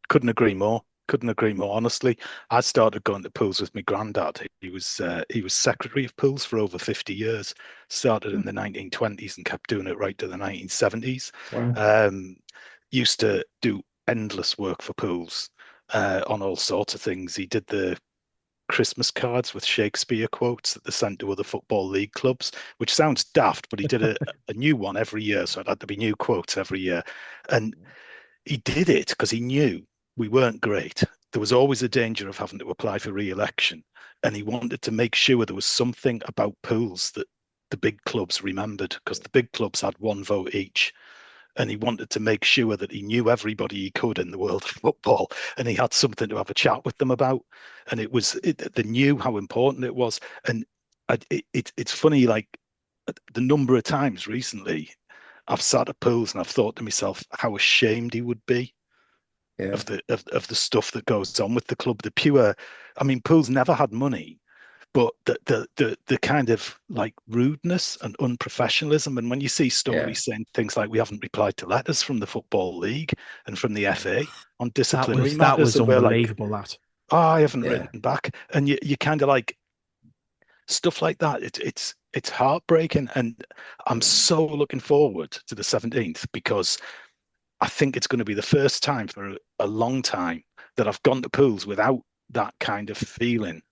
Couldn't agree more. Couldn't agree more. Honestly, I started going to pools with my granddad. He was secretary of pools for over 50 years. Started in the 1920s and kept doing it right to the 1970s. Wow. Um, Used to do endless work for pools on all sorts of things. He did the Christmas cards with Shakespeare quotes that they sent to other football league clubs, which sounds daft, but he did a new one every year. So it had to be new quotes every year. And he did it because he knew we weren't great. There was always a danger of having to apply for re-election. And he wanted to make sure there was something about pools that the big clubs remembered because the big clubs had one vote each. And he wanted to make sure that he knew everybody he could in the world of football, and he had something to have a chat with them about. And they knew how important it was. And it's funny, like the number of times recently I've sat at pools and I've thought to myself how ashamed he would be Yeah. of the stuff that goes on with the club. The pure, I mean, pools never had money, but the kind of like rudeness and unprofessionalism, and when you see Yeah. stories saying things like we haven't replied to letters from the Football League and from the FA on That disciplinary was that matters, was and we're like, unbelievable. That. oh, I haven't Yeah. written back, and you kind of like stuff like that. It's heartbreaking, and I'm so looking forward to the 17th because I think it's going to be the first time for a long time that I've gone to pools without that kind of feeling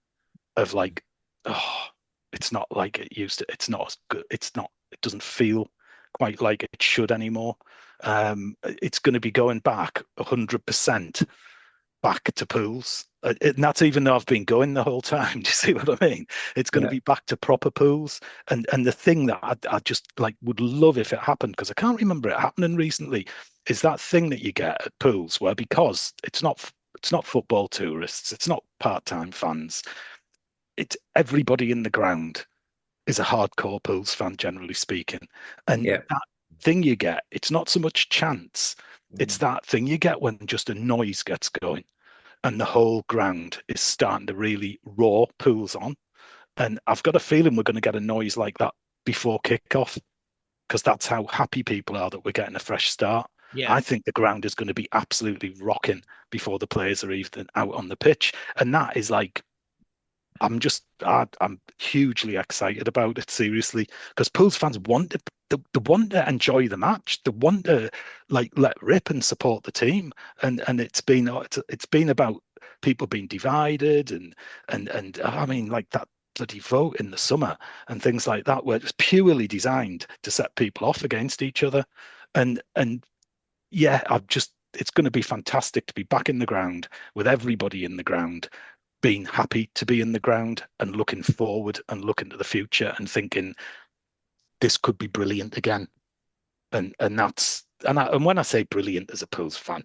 of like, oh, it's not like it used to. It's not as good. It's not. It doesn't feel quite like it should anymore. It's going to be going back 100%. back to pools. And that's even though I've been going the whole time. Do you see what I mean? It's going to Yeah. be back to proper pools. And the thing that I just like would love if it happened, because I can't remember it happening recently, is that thing that you get at pools where, because it's not football tourists, it's not part-time fans, it's everybody in the ground is a hardcore pools fan, generally speaking. And Yeah. that thing you get, it's not so much chance, it's that thing you get when just a noise gets going and the whole ground is starting to really roar pools on. And I've got a feeling we're going to get a noise like that before kickoff, because that's how happy people are that we're getting a fresh start. Yeah. I think the ground is going to be absolutely rocking before the players are even out on the pitch. And that is like, I'm hugely excited about it, seriously, because Pools fans want to, they want to enjoy the match. They want to like let rip and support the team. And it's been about people being divided and I mean, like that bloody vote in the summer and things like that, where it's purely designed to set people off against each other. And yeah, it's going to be fantastic to be back in the ground with everybody in the ground being happy to be in the ground and looking forward and looking to the future and thinking this could be brilliant again. And when I say brilliant as a Pools fan,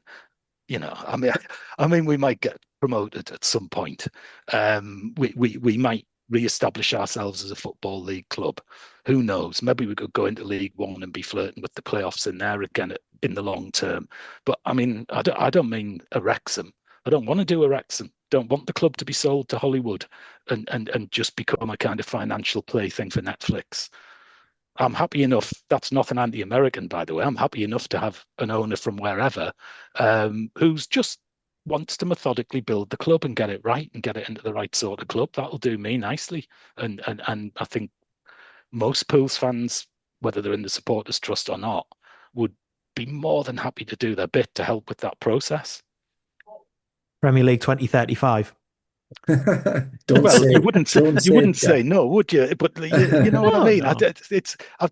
I mean we might get promoted at some point. We might re-establish ourselves as a football league club. Who knows? Maybe we could go into League One and be flirting with the playoffs in there again in the long term. But I mean, I don't mean a Wrexham. I don't want to do a Wrexham. Don't want the club to be sold to Hollywood and just become a kind of financial plaything for Netflix. I'm happy enough. That's nothing anti-American, by the way. I'm happy enough to have an owner from wherever, who's just wants to methodically build the club and get it right and get it into the right sort of club. That'll do me nicely. And I think most Pools fans, whether they're in the supporters trust or not, would be more than happy to do their bit to help with that process. Premier League 2035. Don't Well, say you it. wouldn't say Don't you say wouldn't it, say Jack. no, would you? But you know what I No, mean. no.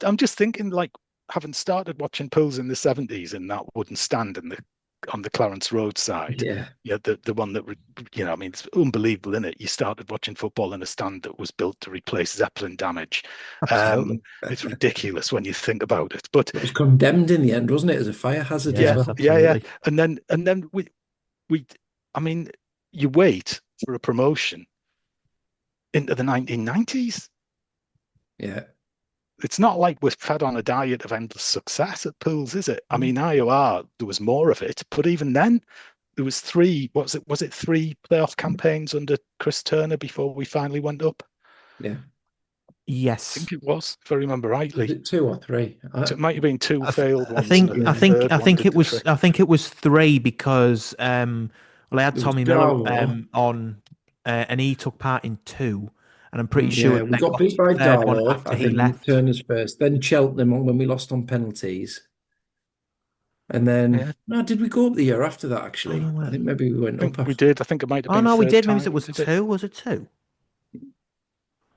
I'm just thinking, like, having started watching Pools in the '70s in that wooden stand on the Clarence Road side. Yeah, Yeah, the one that I mean, it's unbelievable, isn't it? You started watching football in a stand that was built to replace Zeppelin damage. Absolutely. It's ridiculous when you think about it. But it was condemned in the end, wasn't it, as a fire hazard as yeah, Yes, well? yeah. absolutely. And then we I mean, you wait for a promotion into the 1990s. Yeah. It's not like we're fed on a diet of endless success at Pools, is it? I mean, IOR, there was more of it, but even then, there was three. Was it three playoff campaigns under Chris Turner before we finally went up? Yeah. I Yes. think it was, if I remember Was rightly. it two or three? So it might have been two I, th failed I ones, and think I I think the Yeah. think third I one think did it the was trick. three because well, I had There was Tommy Miller Darlow. on and he took part in two, and I'm pretty Mm, sure Yeah, it we then got got beat to the by third one Darlow, after I he think, left. Turner's first. Then Cheltenham when we lost on penalties. And then, yeah, no, did we go up the year after that, Oh actually? I well. think maybe we I went think up we after. did. I think it might have Oh been no, we third did. Maybe time it we was did it. two. Was it two?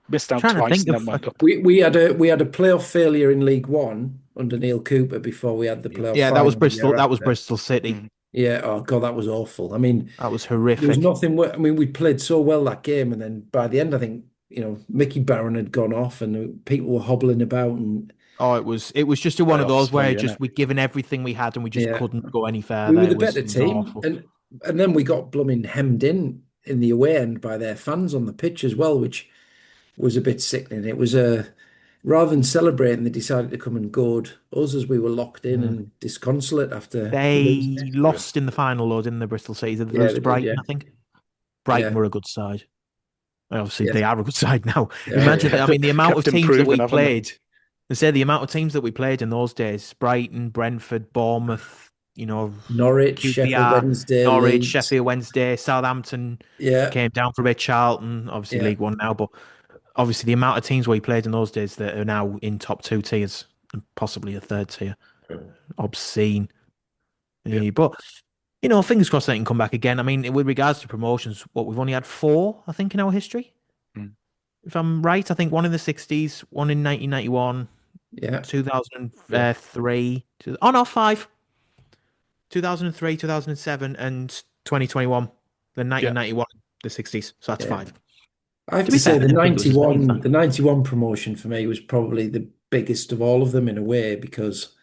Missed out Trying to twice think and then of. went up. We had a playoff failure in League One under Neil Cooper before we had the playoff Yeah, that was final the Bristol. year That was after. Bristol City. Mm, Yeah, oh God, that was awful. I mean, That was there was horrific. nothing. I mean, we played so well that game, and then by the end, I think Mickey Barron had gone off, and people were hobbling about, and Oh, it was just one of playoffs those for where you, just innit? we'd given everything we had and we just yeah, couldn't go any we further. were It the was better it was team, awful. and then we got blooming hemmed in the away end by their fans on the pitch as well, which was a bit sickening. It was rather than celebrating, they decided to come and goad us as we were locked in Yeah. and disconsolate after losing They to them. lost in the final, though, didn't they, Bristol City? Did they Yeah, lose they to did. Brighton, Yeah, I think? Brighton yeah, were a good side. Obviously, yeah, they are a good side now. yeah, Imagine, yeah. I mean, the amount of Kept teams that we improving, haven't they? played. I say the amount of teams that we played in those days: Brighton, Brentford, Bournemouth, Norwich, Sheffield QPR, Wednesday, Norwich, Leeds. Sheffield Wednesday, Southampton Yeah, came down for a bit. Charlton, obviously yeah, League One now, but obviously the amount of teams we played in those days that are now in top two tiers and possibly a third tier, obscene. Yeah. But fingers crossed they can come back again. I mean, with regards to promotions, we've only had four, I think, in our history. Mm. If I'm right, I think one in the 60s, one in 1991, yeah. 2003. Oh no, five. 2003, 2007, and 2021. The Yeah. 1991, the 60s. So that's Yeah. five. I have To to be say fair, I the didn't think there was as many as 91, that. the 91 promotion for me was probably the biggest of all of them in a way because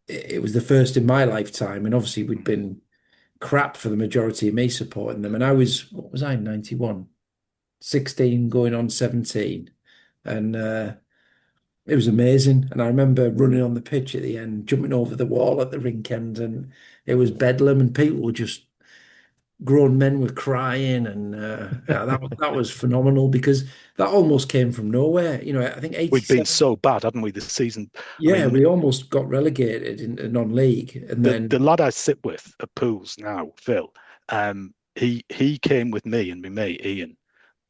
it was the first in my lifetime. And obviously we'd been crap for the majority of me supporting them. And I was, what was I, 91? 16 going on 17. And it was amazing. And I remember running on the pitch at the end, jumping over the wall at the rink end, and it was bedlam, and people were just grown men were crying, and yeah, that was phenomenal because that almost came from nowhere. You know, I think We'd been 87. so bad, hadn't we, this season? I Yeah, mean, we almost got relegated into non-league, and the then lad I sit with at pools now, Phil, he came with me and my mate Ian.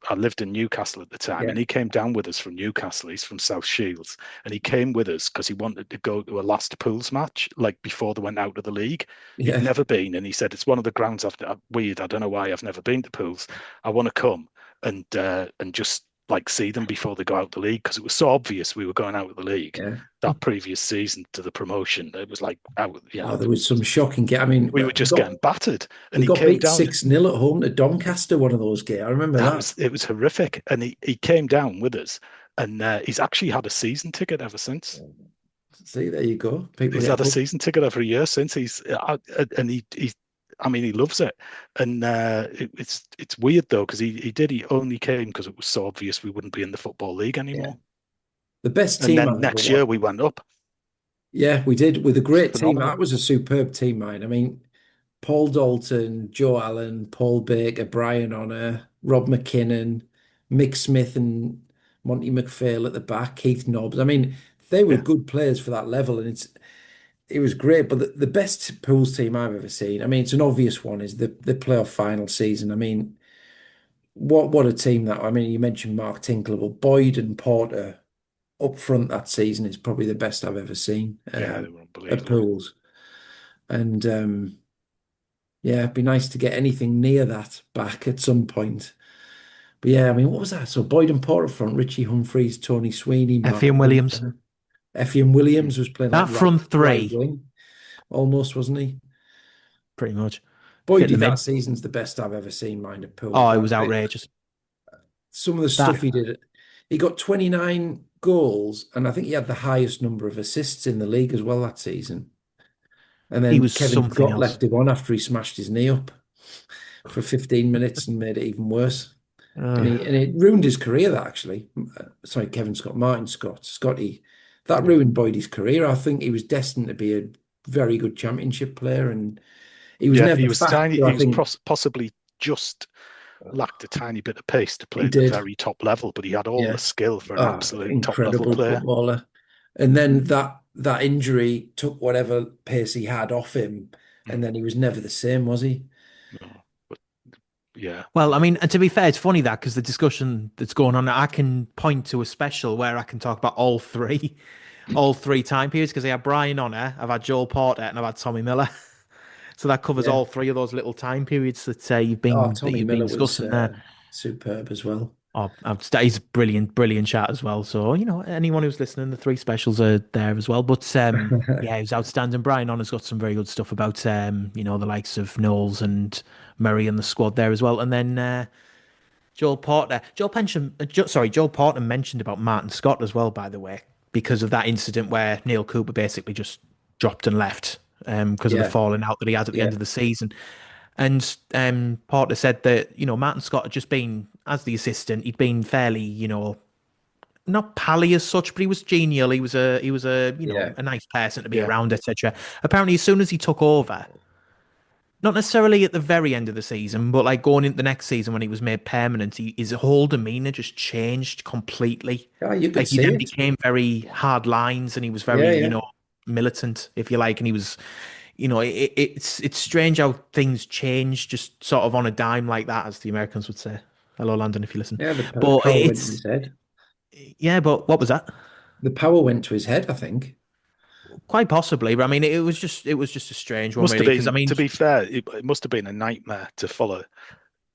I lived in Newcastle at the time, yeah, and he came down with us from Newcastle. He's from South Shields, and he came with us because he wanted to go to a last pools match, like before they went out of the league. He'd yeah, never been, and he said it's one of the grounds weird. I don't know why I've never been to pools. I want to come and just like see them before they go out the league because it was so obvious we were going out of the league yeah. that previous season to the promotion. It was like, Oh, there was some shocking game. I mean, we were just getting battered, and we he got came beat down. 6-0 at home to Doncaster, one of those games. I remember That that. was it was horrific, and he came down with us, and he's actually had a season ticket ever since. See, there you go. People He's get had a hooked. season ticket every year since. And he I mean he loves it, and it's weird though because he only came because it was so obvious we wouldn't be in the football league Yeah. anymore, The best and team I then ever next year watched. we went up. Yeah, we did with a It's great team. That phenomenal. was a superb team, mine. I mean, Paul Dalton, Joe Allen, Paul Baker, Brian Honor, Rob McKinnon, Mick Smith, and Monty McPhail at the back, Keith Nobbs. I mean, they were Yeah, good players for that level, and it was great. But the best pools team I've ever seen, I mean, it's an obvious one, is the playoff final season. I mean, what a team that. I mean, you mentioned Mark Tinkler, but Boyd and Porter up front that season is probably the best I've ever seen yeah, they were at unbelievable. pools. And yeah, it'd be nice to get anything near that back at some point. But yeah, I mean, what was that? So Boyd and Porter front, Richie Humphreys, Tony Sweeney, Mark Effiam Williams. Tinkler. Effiam Williams was playing like That front right three, wing, almost, wasn't he? pretty much, fit Boydie, them that in. season's the best I've ever seen, mind of pools. Oh, it Like was outrageous. some of the stuff That he did, he got 29 goals, and I think he had the highest number of assists in the league as well that season. And he then was Kevin something Scott else. left him on after he smashed his knee up for 15 minutes and made it even worse. And Uh, he and it ruined his career, that actually. Sorry, Kevin Scott, Martin Scott, Scotty. That Yeah, ruined Boydie's career. I think he was destined to be a very good championship player, and he was yeah, never he was fast. tiny. So He I was think possibly just lacked a tiny bit of pace to play he at the did. very top level, but he had all the Yeah. skill for an Ah, absolute top level incredible player. footballer. And then that injury took whatever pace he had off him, and Mm, then he was never the same, was he? no, but yeah, well, I mean, and to be fair, it's funny that because the discussion that's going on, I can point to a special where I can talk about all three time periods because I had Brian Honor, I've had Joel Porter, and I've had Tommy Miller. So that covers Yeah. all three of those little time periods that Oh, that Tommy you've been Miller was discussing there. superb as well. Oh, that is brilliant, brilliant chat as well. So, anyone who's listening, the three specials are there as well. But yeah, it was outstanding. Brian Honor's got some very good stuff about the likes of Knowles and Murray and the squad there as well. And then Joel Porter. Joel Porter mentioned about Martin Scott as well, by the way, because of that incident where Neil Cooper basically just dropped and left because of the Yeah, falling out that he had at the yeah, end of the season. And Porter said that, Martin Scott had just been, as the assistant, he'd been fairly, not pally as such, but he was genial. yeah. A nice person to be yeah, around, etc. Apparently, as soon as he took over, not necessarily at the very end of the season, but like going into the next season when he was made permanent, his whole demeanor just changed completely. Yeah, you could Like he see then it. became very hard lines and he was very, Yeah, yeah, militant, if you like, and he was it's strange how things change just sort of on a dime like that, as the Americans would say. Hello, Landon, if you listen. yeah. The But power went to his head. yeah, but what was that? The power went to his head, I think. Quite possibly, but I mean, it was just a strange one, must have really, because I been. mean, To be fair, it must have been a nightmare to follow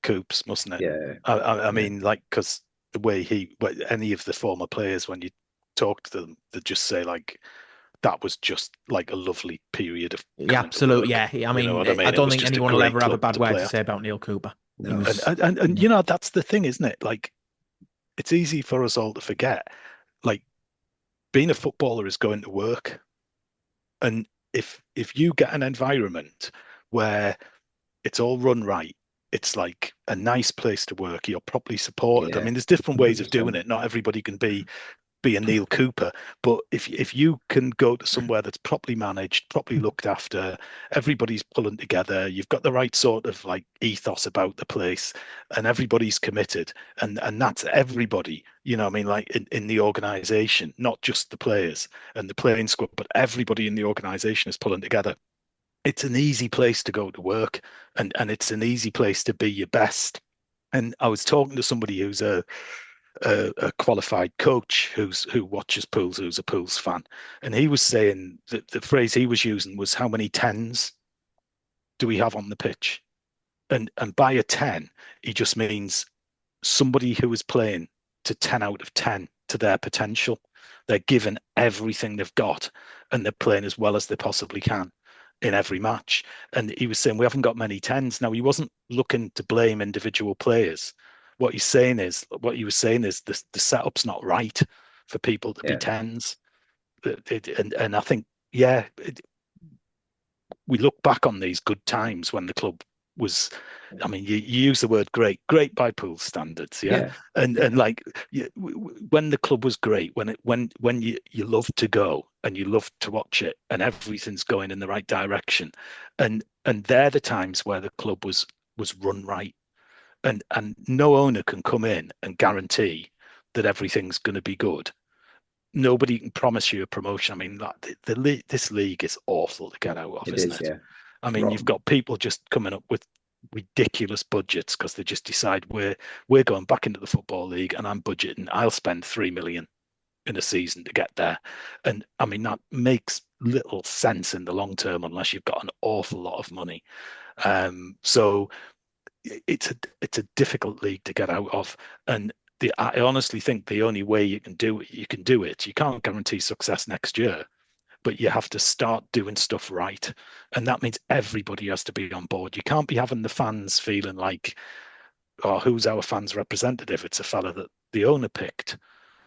Coops, mustn't it? Yeah, I yeah, mean, like, because any of the former players, when you talk to them, they just say like that was just like a lovely period of Yeah, coming to absolutely. work. Yeah, I You know mean, what I I mean? It don't was think just a anyone will great ever have a club bad to word play to say at. about Neil Cooper. He No. was, You know, that's the thing, isn't it? Like, it's easy for us all to forget. Like, being a footballer is going to work. And if you get an environment where it's all run right, it's like a nice place to work, you're properly supported. I Yeah, mean, there's different ways of doing 100%. it. Not everybody can be a Neil Cooper. But if you can go to somewhere that's properly managed, properly looked after, everybody's pulling together, you've got the right sort of like ethos about the place, and everybody's committed, and that's everybody. You know, what I mean, like in the organization, not just the players and the playing squad, but everybody in the organization is pulling together. It's an easy place to go to work, and it's an easy place to be your best. And I was talking to somebody who's a qualified coach who watches pools, who's a pools fan, and he was saying that the phrase he was using was, "How many tens do we have on the pitch?" And by a ten, he just means somebody who is playing to 10 out of 10 to their potential. They're given everything they've got, and they're playing as well as they possibly can in every match. And he was saying we haven't got many tens. Now, he wasn't looking to blame individual players. What he was saying is the setup's not right for people to be Yeah, tens. And I think, yeah, we look back on these good times when the club was, I mean, you use the word great by pool standards, yeah, yeah, and like when the club was great, when you love to go and you love to watch it, and everything's going in the right direction, and they're the times where the club was run right, and no owner can come in and guarantee that everything's going to be good. Nobody can promise you a promotion. I mean, this league is awful to get out of, it isn't is. it? Yeah, I it's mean, you've rotten. got people just coming up with ridiculous budgets because they just decide we're going back into the football league, and I'm budgeting. I'll spend 3 million in a season to get there, and I mean that makes little sense in the long term unless you've got an awful lot of money. So it's a difficult league to get out of, and I honestly think the only way you can do it. You can't guarantee success next year, but you have to start doing stuff right. And that means everybody has to be on board. You can't be having the fans feeling like, oh, who's our fans representative? It's a fella that the owner picked.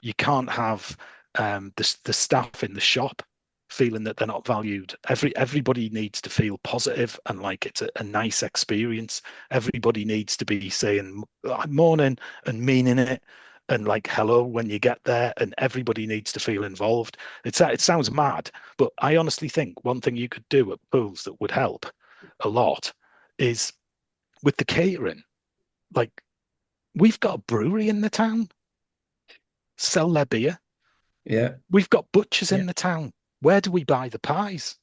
You can't have the staff in the shop feeling that they're not valued. Everybody needs to feel positive and like it's a nice experience. Everybody needs to be saying morning and meaning it and like hello when you get there, and everybody needs to feel involved. It sounds mad, but I honestly think one thing you could do at pools that would help a lot is with the catering. Like, we've got a brewery in the town, sell their beer. Yeah, We've got butchers yeah, in the town. Where do we buy the pies?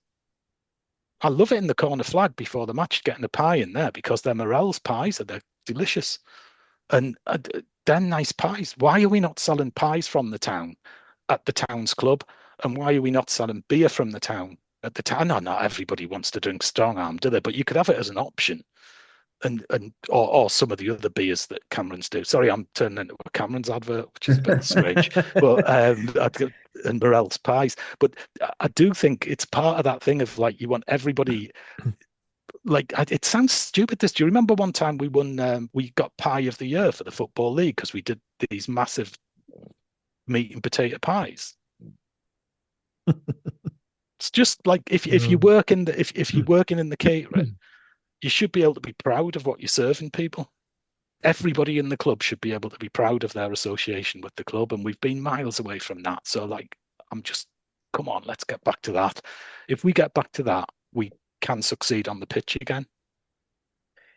I love it in the corner flag before the match, getting a pie in there because they're Morel's pies and they're delicious. And they're nice pies. Why are we not selling pies from the town at the town's club? And why are we not selling beer from the town at the town? No, not everybody wants to drink strong arm, do they? But you could have it as an option. And or some of the other beers that Cameron's do. Sorry, I'm turning into a Cameron's advert, which is a bit strange. But and Morel's pies. But I do think it's part of that thing of like you want everybody. Like it sounds stupid. This. Do you remember one time we won? We got pie of the year for the football league because we did these massive meat and potato pies. It's just like if you Mm. work in the if you're working in the catering, you should be able to be proud of what you're serving people. Everybody in the club should be able to be proud of their association with the club, and we've been miles away from that. So, like, I'm just, come on, let's get back to that. If we get back to that, we can succeed on the pitch again.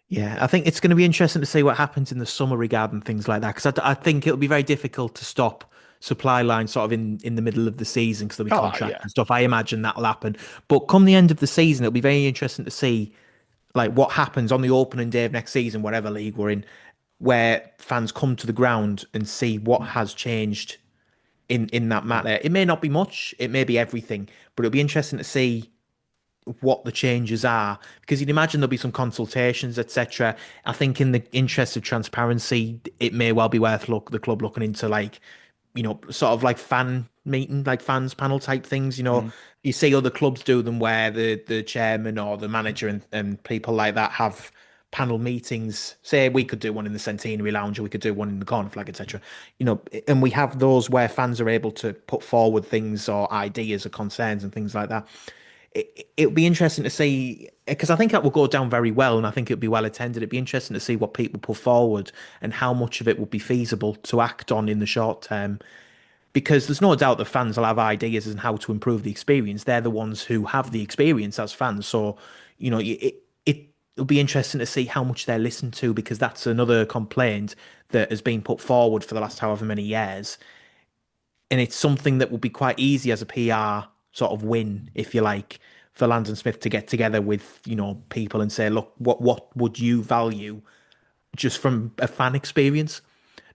Yeah, I think it's going to be interesting to see what happens in the summer regarding things like that because I think it'll be very difficult to stop supply line sort of in the middle of the season because there'll be Oh contracts yeah, and stuff. I imagine that'll happen. But come the end of the season, it'll be very interesting to see like what happens on the opening day of next season, whatever league we're in, where fans come to the ground and see what has changed in that matter. It may not be much, it may be everything, but it'll be interesting to see what the changes are because you'd imagine there'll be some consultations, etc. I think in the interest of transparency, it may well be worth the club looking into like sort of like fan meeting, like fans panel type things. Mm. You see other clubs do them where the chairman or the manager and people like that have panel meetings. Say we could do one in the Centenary Lounge, or we could do one in the Corner Flag, etc. And we have those where fans are able to put forward things or ideas or concerns and things like that. It would be interesting to see, because I think that will go down very well, and I think it would be well attended. It'd be interesting to see what people put forward and how much of it would be feasible to act on in the short term, because there's no doubt that fans will have ideas on how to improve the experience. They're the ones who have the experience as fans. So, it'll be interesting to see how much they're listened to, because that's another complaint that has been put forward for the last however many years. And it's something that will be quite easy as a PR sort of win, if you like, for Landon Smith to get together with, people and say, look, what would you value just from a fan experience?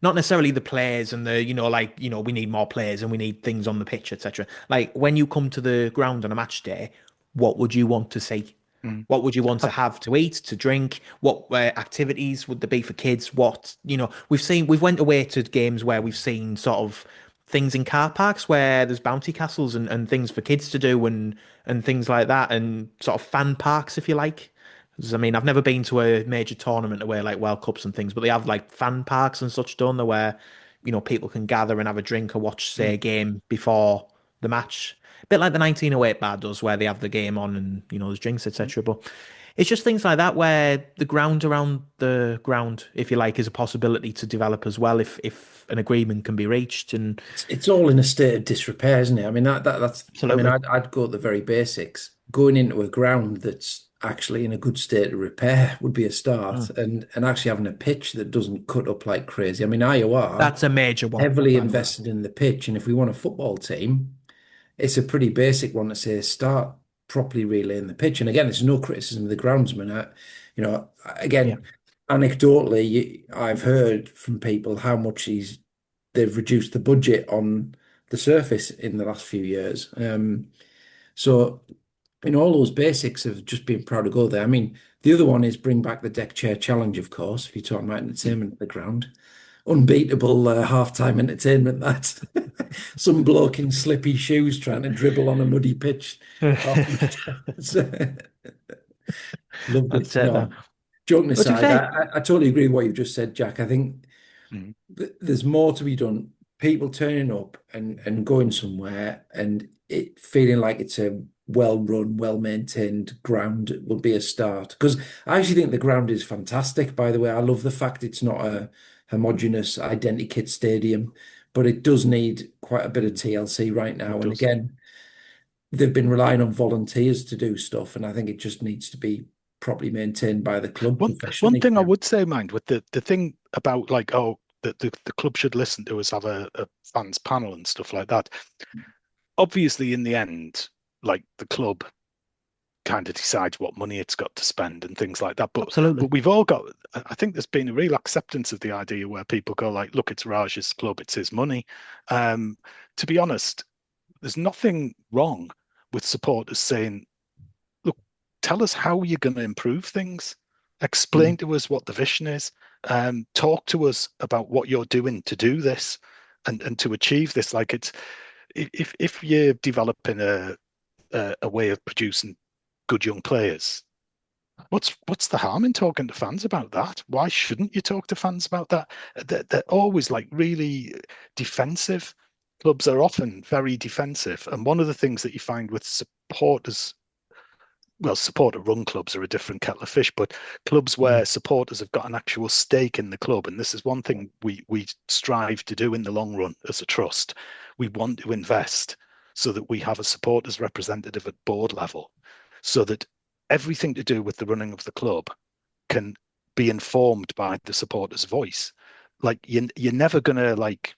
Not necessarily the players and we need more players and we need things on the pitch, etc. Like when you come to the ground on a match day, what would you want to see? Mm. What would you want I, to have to eat, to drink? What activities would there be for kids? We've went away to games where we've seen sort of things in car parks where there's bounty castles and things for kids to do and things like that, and sort of fan parks, if you like. 'Cause, I mean, I've never been to a major tournament where like World Cups and things, but they have like fan parks and such done there where, people can gather and have a drink or watch, say, a mm. game before the match. A bit like the 1908 bar does, where they have the game on and, there's drinks, etc. But it's just things like that where the ground around the ground, if you like, is a possibility to develop as well if an agreement can be reached. And It's all in a state of disrepair, isn't it? I mean, that's, I mean, absolutely, I'd go at the very basics. Going into a ground that's actually in a good state of repair would be a start, Mm. and actually having a pitch that doesn't cut up like crazy. I mean, IOR That's a major one, heavily by the way. invested in the pitch, and if we want a football team, it's a pretty basic one to say start properly relaying the pitch. And again, it's no criticism of the groundsman. Yeah, Again, anecdotally, I've heard from people how much they've reduced the budget on the surface in the last few years. So all those basics have just been proud to go there. I mean, the other one is bring back the deck chair challenge, of course, if you're talking about entertainment at the ground. Unbeatable half-time entertainment, that. Some bloke in slippy shoes trying to dribble on a muddy pitch. Oh, loved it. that's it. Though. No, joking But to be aside, fair, I totally agree with what you've just said, Jack. I think Mm. there's more to be done. People turning up and going somewhere and it feeling like it's a well-run, well-maintained ground will be a start. Because I actually think the ground is fantastic, by the way. I love the fact it's not a homogeneous identikit stadium, but it does need quite a bit of TLC right It now. And does. again, they've been relying on volunteers to do stuff, and I think it just needs to be properly maintained by the club One professionally. thing I would say, mind, with the thing about like, oh, the club should listen to us, have a fans panel and stuff like that. Obviously, in the end, like the club kind of decides what money it's got to spend and things like that. absolutely. But we've all got. I think there's been a real acceptance of the idea where people go like, look, it's Raj's club, it's his money. To be honest, there's nothing wrong with supporters saying, look, tell us how you're going to improve things. Explain Mm. to us what the vision is. Talk to us about what you're doing to do this and to achieve this. Like it's if you're developing a way of producing good young players, what's the harm in talking to fans about that? Why shouldn't you talk to fans about that? They're always like really defensive. Clubs are often very defensive, and one of the things that you find with supporters, well, supporter run clubs are a different kettle of fish, but clubs Mm. where supporters have got an actual stake in the club, and this is one thing we strive to do in the long run as a trust. We want to invest so that we have a supporters representative at board level, so that everything to do with the running of the club can be informed by the supporters' voice. Like you're never gonna like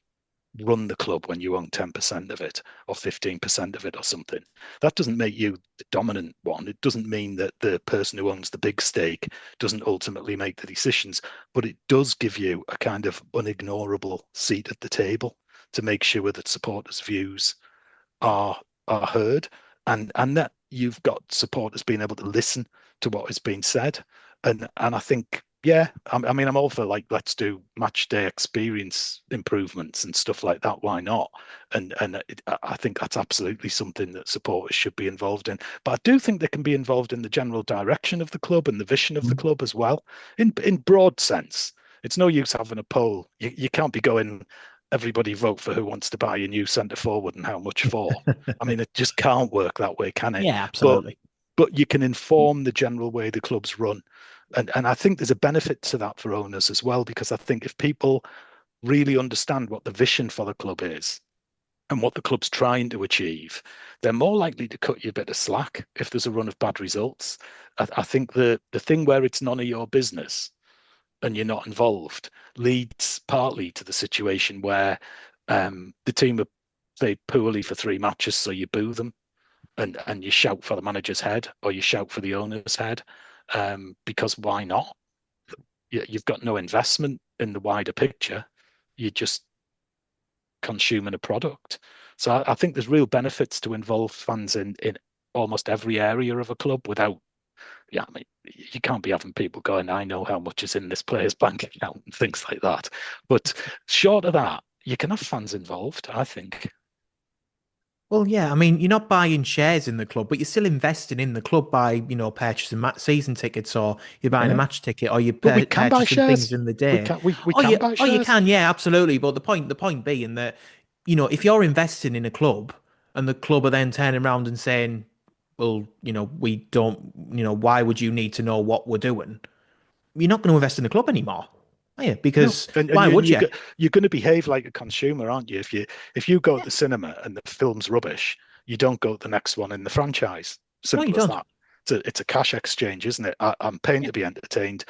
run the club when you own 10% of it or 15% of it or something. That doesn't make you the dominant one. It doesn't mean that the person who owns the big stake doesn't ultimately make the decisions, but it does give you a kind of unignorable seat at the table to make sure that supporters' views are heard, and that you've got supporters being able to listen to what is being said. And I think Yeah, I mean, I'm all for like let's do match day experience improvements and stuff like that. Why not? I think that's absolutely something that supporters should be involved in. But I do think they can be involved in the general direction of the club and the vision of the club as well, in broad sense. It's no use having a poll. You can't be going, everybody vote for who wants to buy a new centre forward and how much for. I mean, it just can't work that way, can it? Yeah, But absolutely. but you can inform the general way the club's run. And I think there's a benefit to that for owners as well, because I think if people really understand what the vision for the club is and what the club's trying to achieve, they're more likely to cut you a bit of slack if there's a run of bad results. I think the thing where it's none of your business and you're not involved leads partly to the situation where the team have played poorly for 3 matches, so you boo them and you shout for the manager's head or you shout for the owner's head, because why not? You've got no investment in the wider picture. You're just consuming a product. So I think there's real benefits to involve fans in almost every area of a club without, yeah, I mean, you can't be having people going, I know how much is in this player's bank account and things like that. But short of that, you can have fans involved, I think. Well, yeah, I mean, you're not buying shares in the club, but you're still investing in the club by, purchasing season tickets, or you're buying a Yeah. match ticket, or you're But we can buy purchasing things shares. in the We day. can we Oh, can you, buy oh, you shares. can, yeah, absolutely. But the point being that, if you're investing in a club and the club are then turning around and saying, well, we don't, why would you need to know what we're doing? You're not going to invest in the club anymore, are you? No, Because and why would you? you're going to behave like a consumer, aren't you? If you go to the cinema and the film's rubbish, you don't go to the next one in the franchise. No, you Simple as don't. that. It's a cash exchange, isn't it? I'm paying Yeah. to be entertained.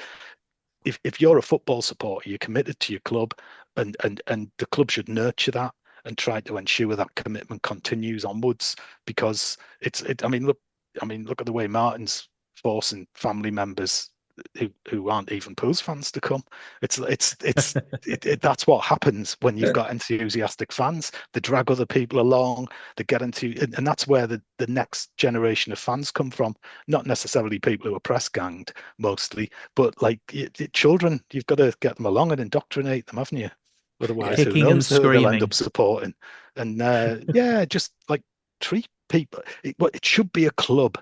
If you're a football supporter, you're committed to your club, and the club should nurture that and try to ensure that commitment continues onwards, because I mean, look at the way Martin's forcing family members who aren't even Pools fans to come. That's what happens when you've got enthusiastic fans. They drag other people along. They get into, and that's where the next generation of fans come from. Not necessarily people who are press ganged mostly, but like children. You've got to get them along and indoctrinate them, haven't you? Otherwise, who Kicking and knows who they'll end up screaming. supporting? And yeah, just like treat people. It should be a club.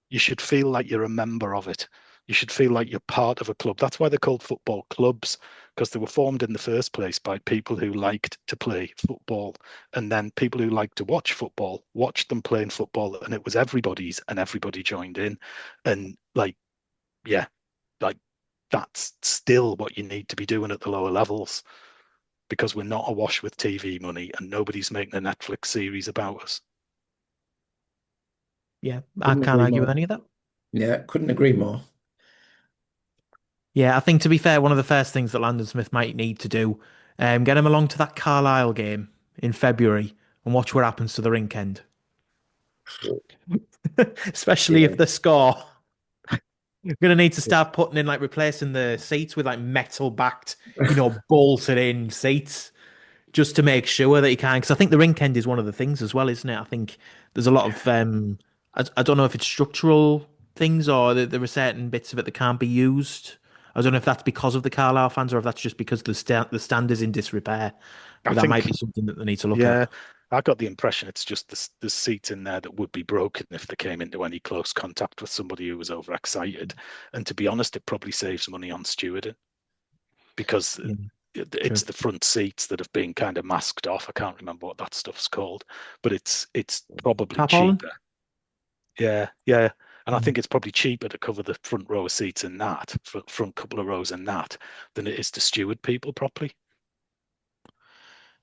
You should feel like you're a member of it. You should feel like you're part of a club. That's why they're called football clubs, because they were formed in the first place by people who liked to play football. And then people who liked to watch football watched them playing football, and it was everybody's, and everybody joined in. And like, yeah, like that's still what you need to be doing at the lower levels, because we're not awash with TV money and nobody's making a Netflix series about us. Yeah, I Couldn't can't agree argue with more. any of that. Yeah, couldn't agree more. Yeah, I think to be fair, one of the first things that Landon Smith might need to do, get him along to that Carlisle game in February and watch what happens to the rink end. Especially Yeah. if the score. You're gonna need to start putting in like replacing the seats with like metal backed, bolted in seats just to make sure that you can. Because I think the rink end is one of the things as well, isn't it? I think there's a lot of I don't know if it's structural things or there are certain bits of it that can't be used. I don't know if that's because of the Carlisle fans or if that's just because the stand is in disrepair. I But that might think be something that they need to look at. Yeah, I got the impression it's just the seats in there that would be broken if they came into any close contact with somebody who was overexcited. And to be honest, it probably saves money on stewarding, because Yeah, it's true. the front seats that have been kind of masked off. I can't remember what that stuff's called, but it's probably Tarpaulin? cheaper. Yeah, yeah. And I Mm. think it's probably cheaper to cover the front row of seats in that, front couple of rows in that, than it is to steward people properly.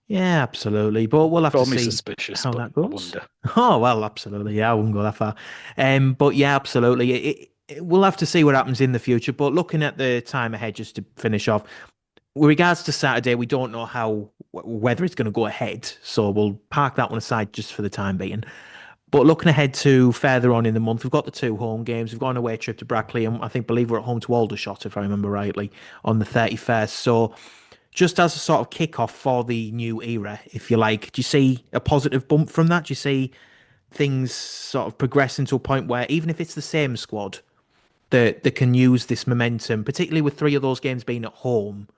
Yeah, absolutely. But we'll have to Call me see suspicious, how but that I goes. wonder. Oh, well, absolutely. Yeah, I wouldn't go that far. But yeah, absolutely. We'll have to see what happens in the future. But looking at the time ahead, just to finish off, with regards to Saturday, we don't know how whether it's going to go ahead. So we'll park that one aside just for the time being. But looking ahead to further on in the month, we've got the two home games. We've got an away trip to Brackley, and believe we're at home to Aldershot, if I remember rightly, on the 31st. So just as a sort of kick-off for the new era, if you like, do you see a positive bump from that? Do you see things sort of progressing to a point where even if it's the same squad, that can use this momentum, particularly with three of those games being at home,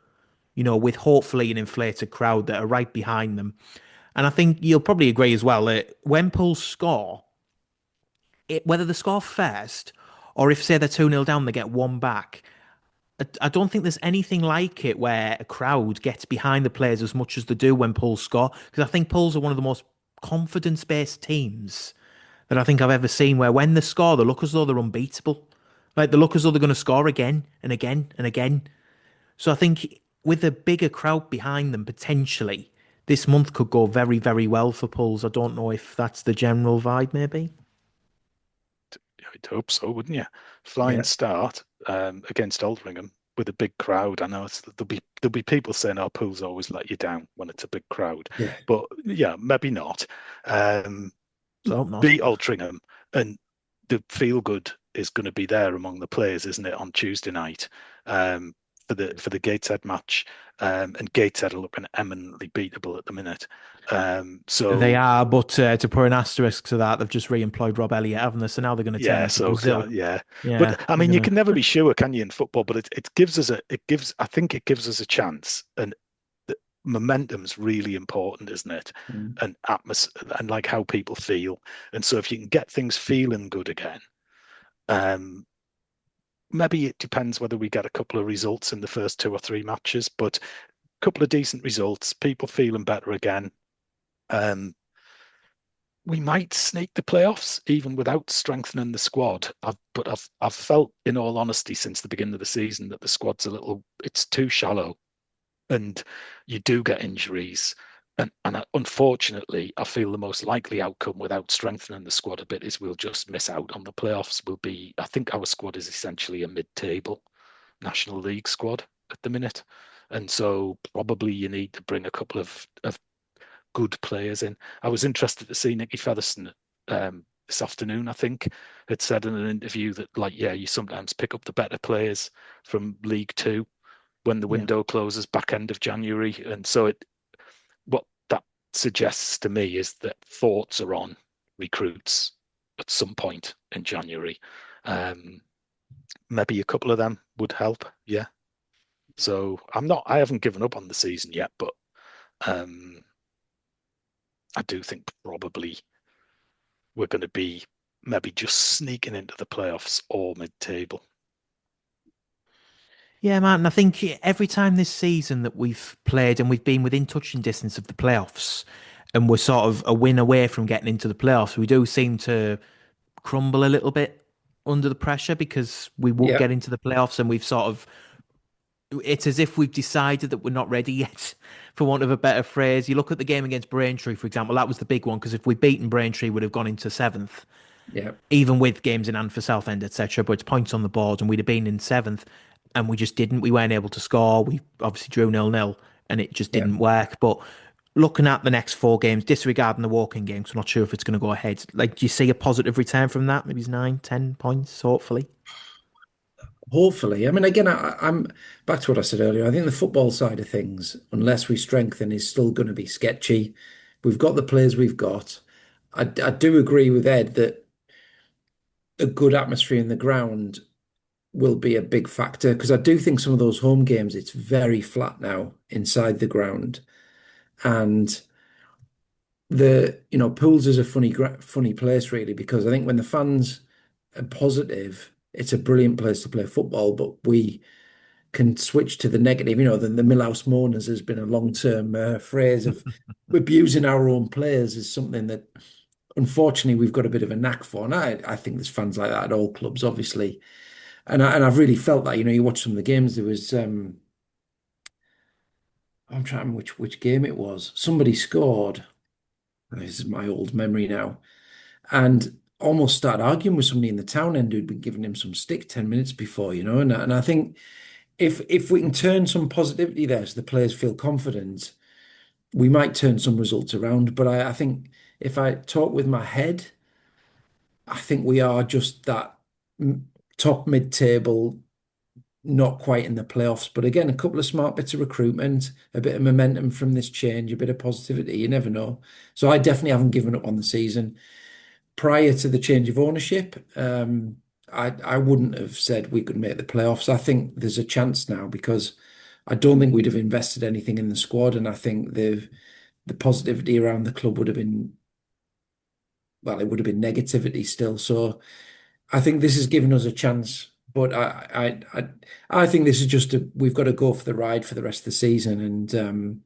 with hopefully an inflated crowd that are right behind them. And I think you'll probably agree as well that when Pools score, whether they score first or if, say, they're 2-0 down, they get one back, I don't think there's anything like it where a crowd gets behind the players as much as they do when Pools score. Because I think Pools are one of the most confidence-based teams that I think I've ever seen, where when they score, they look as though they're unbeatable. Like they look as though they're going to score again and again and again. So I think with a bigger crowd behind them, potentially, this month could go very, very well for Pools. I don't know if that's the general vibe, maybe. I'd hope so, wouldn't you? Flying Yeah. start against Aldringham with a big crowd. I know there'll be people saying, "Oh, Pools always let you down when it's a big crowd," Yeah. but yeah, maybe not. So I hope not. Beat Altrincham, and the feel good is going to be there among the players, isn't it, on Tuesday night for the Gateshead match? And Gateshead are looking eminently beatable at the minute. They So are, but to put an asterisk to that, they've just re-employed Rob Elliott, haven't they? So now they're going to turn yeah, into so Brazil. yeah, Yeah, but I they're mean, you going can to. never be sure, can you, in football? But I think it gives us a chance, and the momentum's really important, isn't it? Mm. And atmosphere and like how people feel. And so if you can get things feeling good again, um, maybe it depends whether we get a couple of results in the first two or three matches, but a couple of decent results, people feeling better again. Um, we might sneak the playoffs even without strengthening the squad. I've felt, in all honesty, since the beginning of the season that the squad's it's too shallow, and you do get injuries. And unfortunately, I feel the most likely outcome without strengthening the squad a bit is we'll just miss out on the playoffs. I think our squad is essentially a mid-table National League squad at the minute. And so probably you need to bring a couple of good players in. I was interested to see Nicky Featherstone this afternoon, I think, had said in an interview that, like, yeah, you sometimes pick up the better players from League Two when the Yeah. window closes back end of January. And so what that suggests to me is that thoughts are on recruits at some point in January. Maybe a couple of them would help. Yeah. So I haven't given up on the season yet, but um, I do think probably we're going to be maybe just sneaking into the playoffs or mid-table. Yeah, Martin, I think every time this season that we've played and we've been within touching distance of the playoffs and we're sort of a win away from getting into the playoffs, we do seem to crumble a little bit under the pressure because we won't Yeah. get into the playoffs and we've sort of it's as if we've decided that we're not ready yet, for want of a better phrase. You look at the game against Braintree, for example, that was the big one because if we'd beaten Braintree, we'd have gone into seventh, Yeah. even with games in hand for Southend, etc. But it's points on the board, and we'd have been in seventh, and we just didn't. We weren't able to score. We obviously drew 0-0, and it just Yeah. didn't work. But looking at the next four games, disregarding the walking games, I'm not sure if it's going to go ahead. Like, do you see a positive return from that? Maybe it's 9, 10 points, hopefully. Hopefully. I mean, again, I'm back to what I said earlier. I think the football side of things, unless we strengthen, is still going to be sketchy. We've got the players we've got. I do agree with Ed that a good atmosphere in the ground will be a big factor because I do think some of those home games, it's very flat now inside the ground. And Pools is a funny place really because I think when the fans are positive, it's a brilliant place to play football, but we can switch to the negative. The Millhouse Mourners has been a long-term phrase of abusing our own players is something that unfortunately we've got a bit of a knack for. And I think there's fans like that at all clubs, obviously. And I've really felt that, you watch some of the games, there was I'm trying to remember which game it was. Somebody scored. This is my old memory now. And almost started arguing with somebody in the town end who'd been giving him some stick 10 minutes before, and I think if we can turn some positivity there so the players feel confident, we might turn some results around. But I think if I talk with my head, I think we are just that top mid-table, not quite in the playoffs. But again, a couple of smart bits of recruitment, a bit of momentum from this change, a bit of positivity. You never know. So I definitely haven't given up on the season. Prior to the change of ownership, I wouldn't have said we could make the playoffs. I think there's a chance now because I don't think we'd have invested anything in the squad, and I think the positivity around the club would have been, well, it would have been negativity still. So I think this has given us a chance, but I think this is we've got to go for the ride for the rest of the season and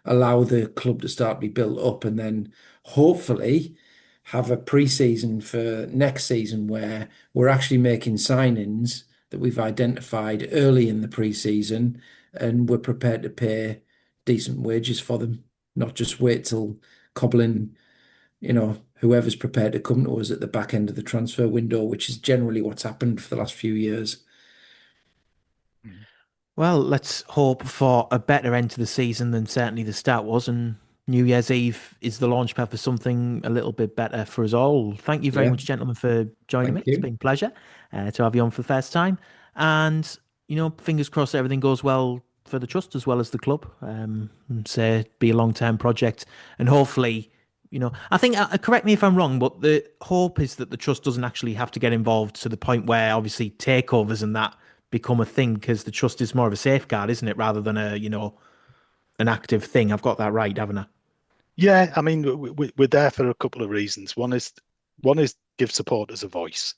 allow the club to start to be built up, and then hopefully have a pre-season for next season where we're actually making signings that we've identified early in the pre-season, and we're prepared to pay decent wages for them, not just wait till cobbling, whoever's prepared to come to us at the back end of the transfer window, which is generally what's happened for the last few years. Mm. Well, let's hope for a better end to the season than certainly the start was, and New Year's Eve is the launch pad for something a little bit better for us all. Thank you very Yeah, much, gentlemen, for joining me. thank It's you. been a pleasure to have you on for the first time, and fingers crossed everything goes well for the trust as well as the club. And say be a long-term project, and hopefully. I think, correct me if I'm wrong, but the hope is that the trust doesn't actually have to get involved to the point where obviously takeovers and that become a thing because the trust is more of a safeguard, isn't it, rather than an active thing. I've got that right, haven't I? Yeah, I mean, we're there for a couple of reasons. One is give supporters a voice.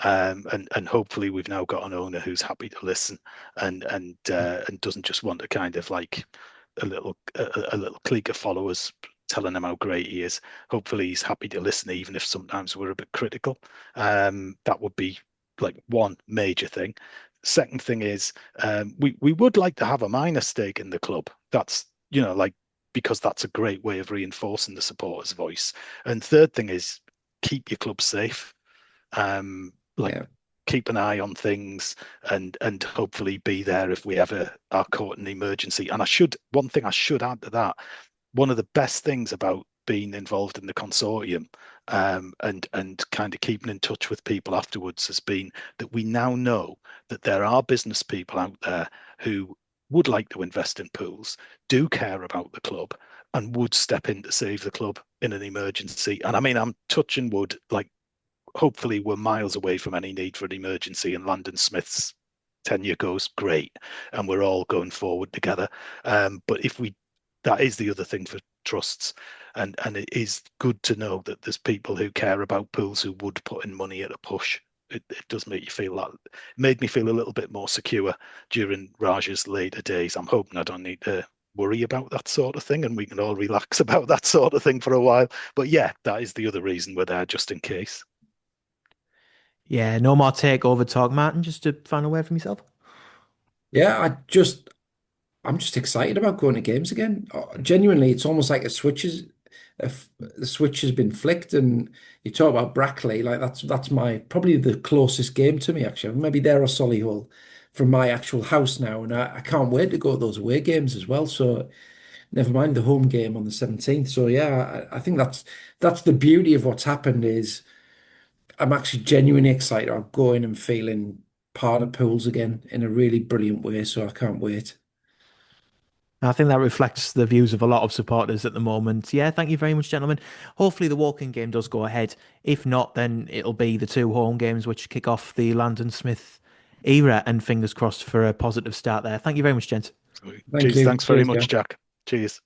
And hopefully we've now got an owner who's happy to listen and doesn't just want to kind of like a little clique of followers telling him how great he is. Hopefully he's happy to listen, even if sometimes we're a bit critical. That would be like one major thing. Second thing is we would like to have a minor stake in the club. That's like because that's a great way of reinforcing the supporters' voice. And third thing is keep your club safe. Like Yeah, keep an eye on things and hopefully be there if we ever are caught in an emergency. And one thing I should add to that, one of the best things about being involved in the consortium and kind of keeping in touch with people afterwards has been that we now know that there are business people out there who would like to invest in pools, do care about the club, and would step in to save the club in an emergency. And I mean, I'm touching wood, like hopefully we're miles away from any need for an emergency and Landon Smith's tenure goes great and we're all going forward together. But if we, that is the other thing for trusts. And it is good to know that there's people who care about pools who would put in money at a push. It does make you feel that, made me feel a little bit more secure during Raj's later days. I'm hoping I don't need to worry about that sort of thing and we can all relax about that sort of thing for a while. But yeah, that is the other reason we're there, just in case. Yeah, no more takeover talk, Martin. Just to final word from yourself. yeah. I'm just excited about going to games again. Genuinely, it's almost like the switch has been flicked. And you talk about Brackley, like that's my probably the closest game to me actually. Maybe there or Solihull from my actual house now, and I can't wait to go to those away games as well. So never mind the home game on the 17th. So yeah, I think that's the beauty of what's happened is I'm actually genuinely excited. I'm going and feeling part of pools again in a really brilliant way. So I can't wait. I think that reflects the views of a lot of supporters at the moment. Yeah, thank you very much, gentlemen. Hopefully, the walking game does go ahead. If not, then it'll be the two home games which kick off the Landon Smith era, and fingers crossed for a positive start there. Thank you very much, gents. Thank Cheers. you. Thanks very Cheers, much, guys. Jack. Cheers.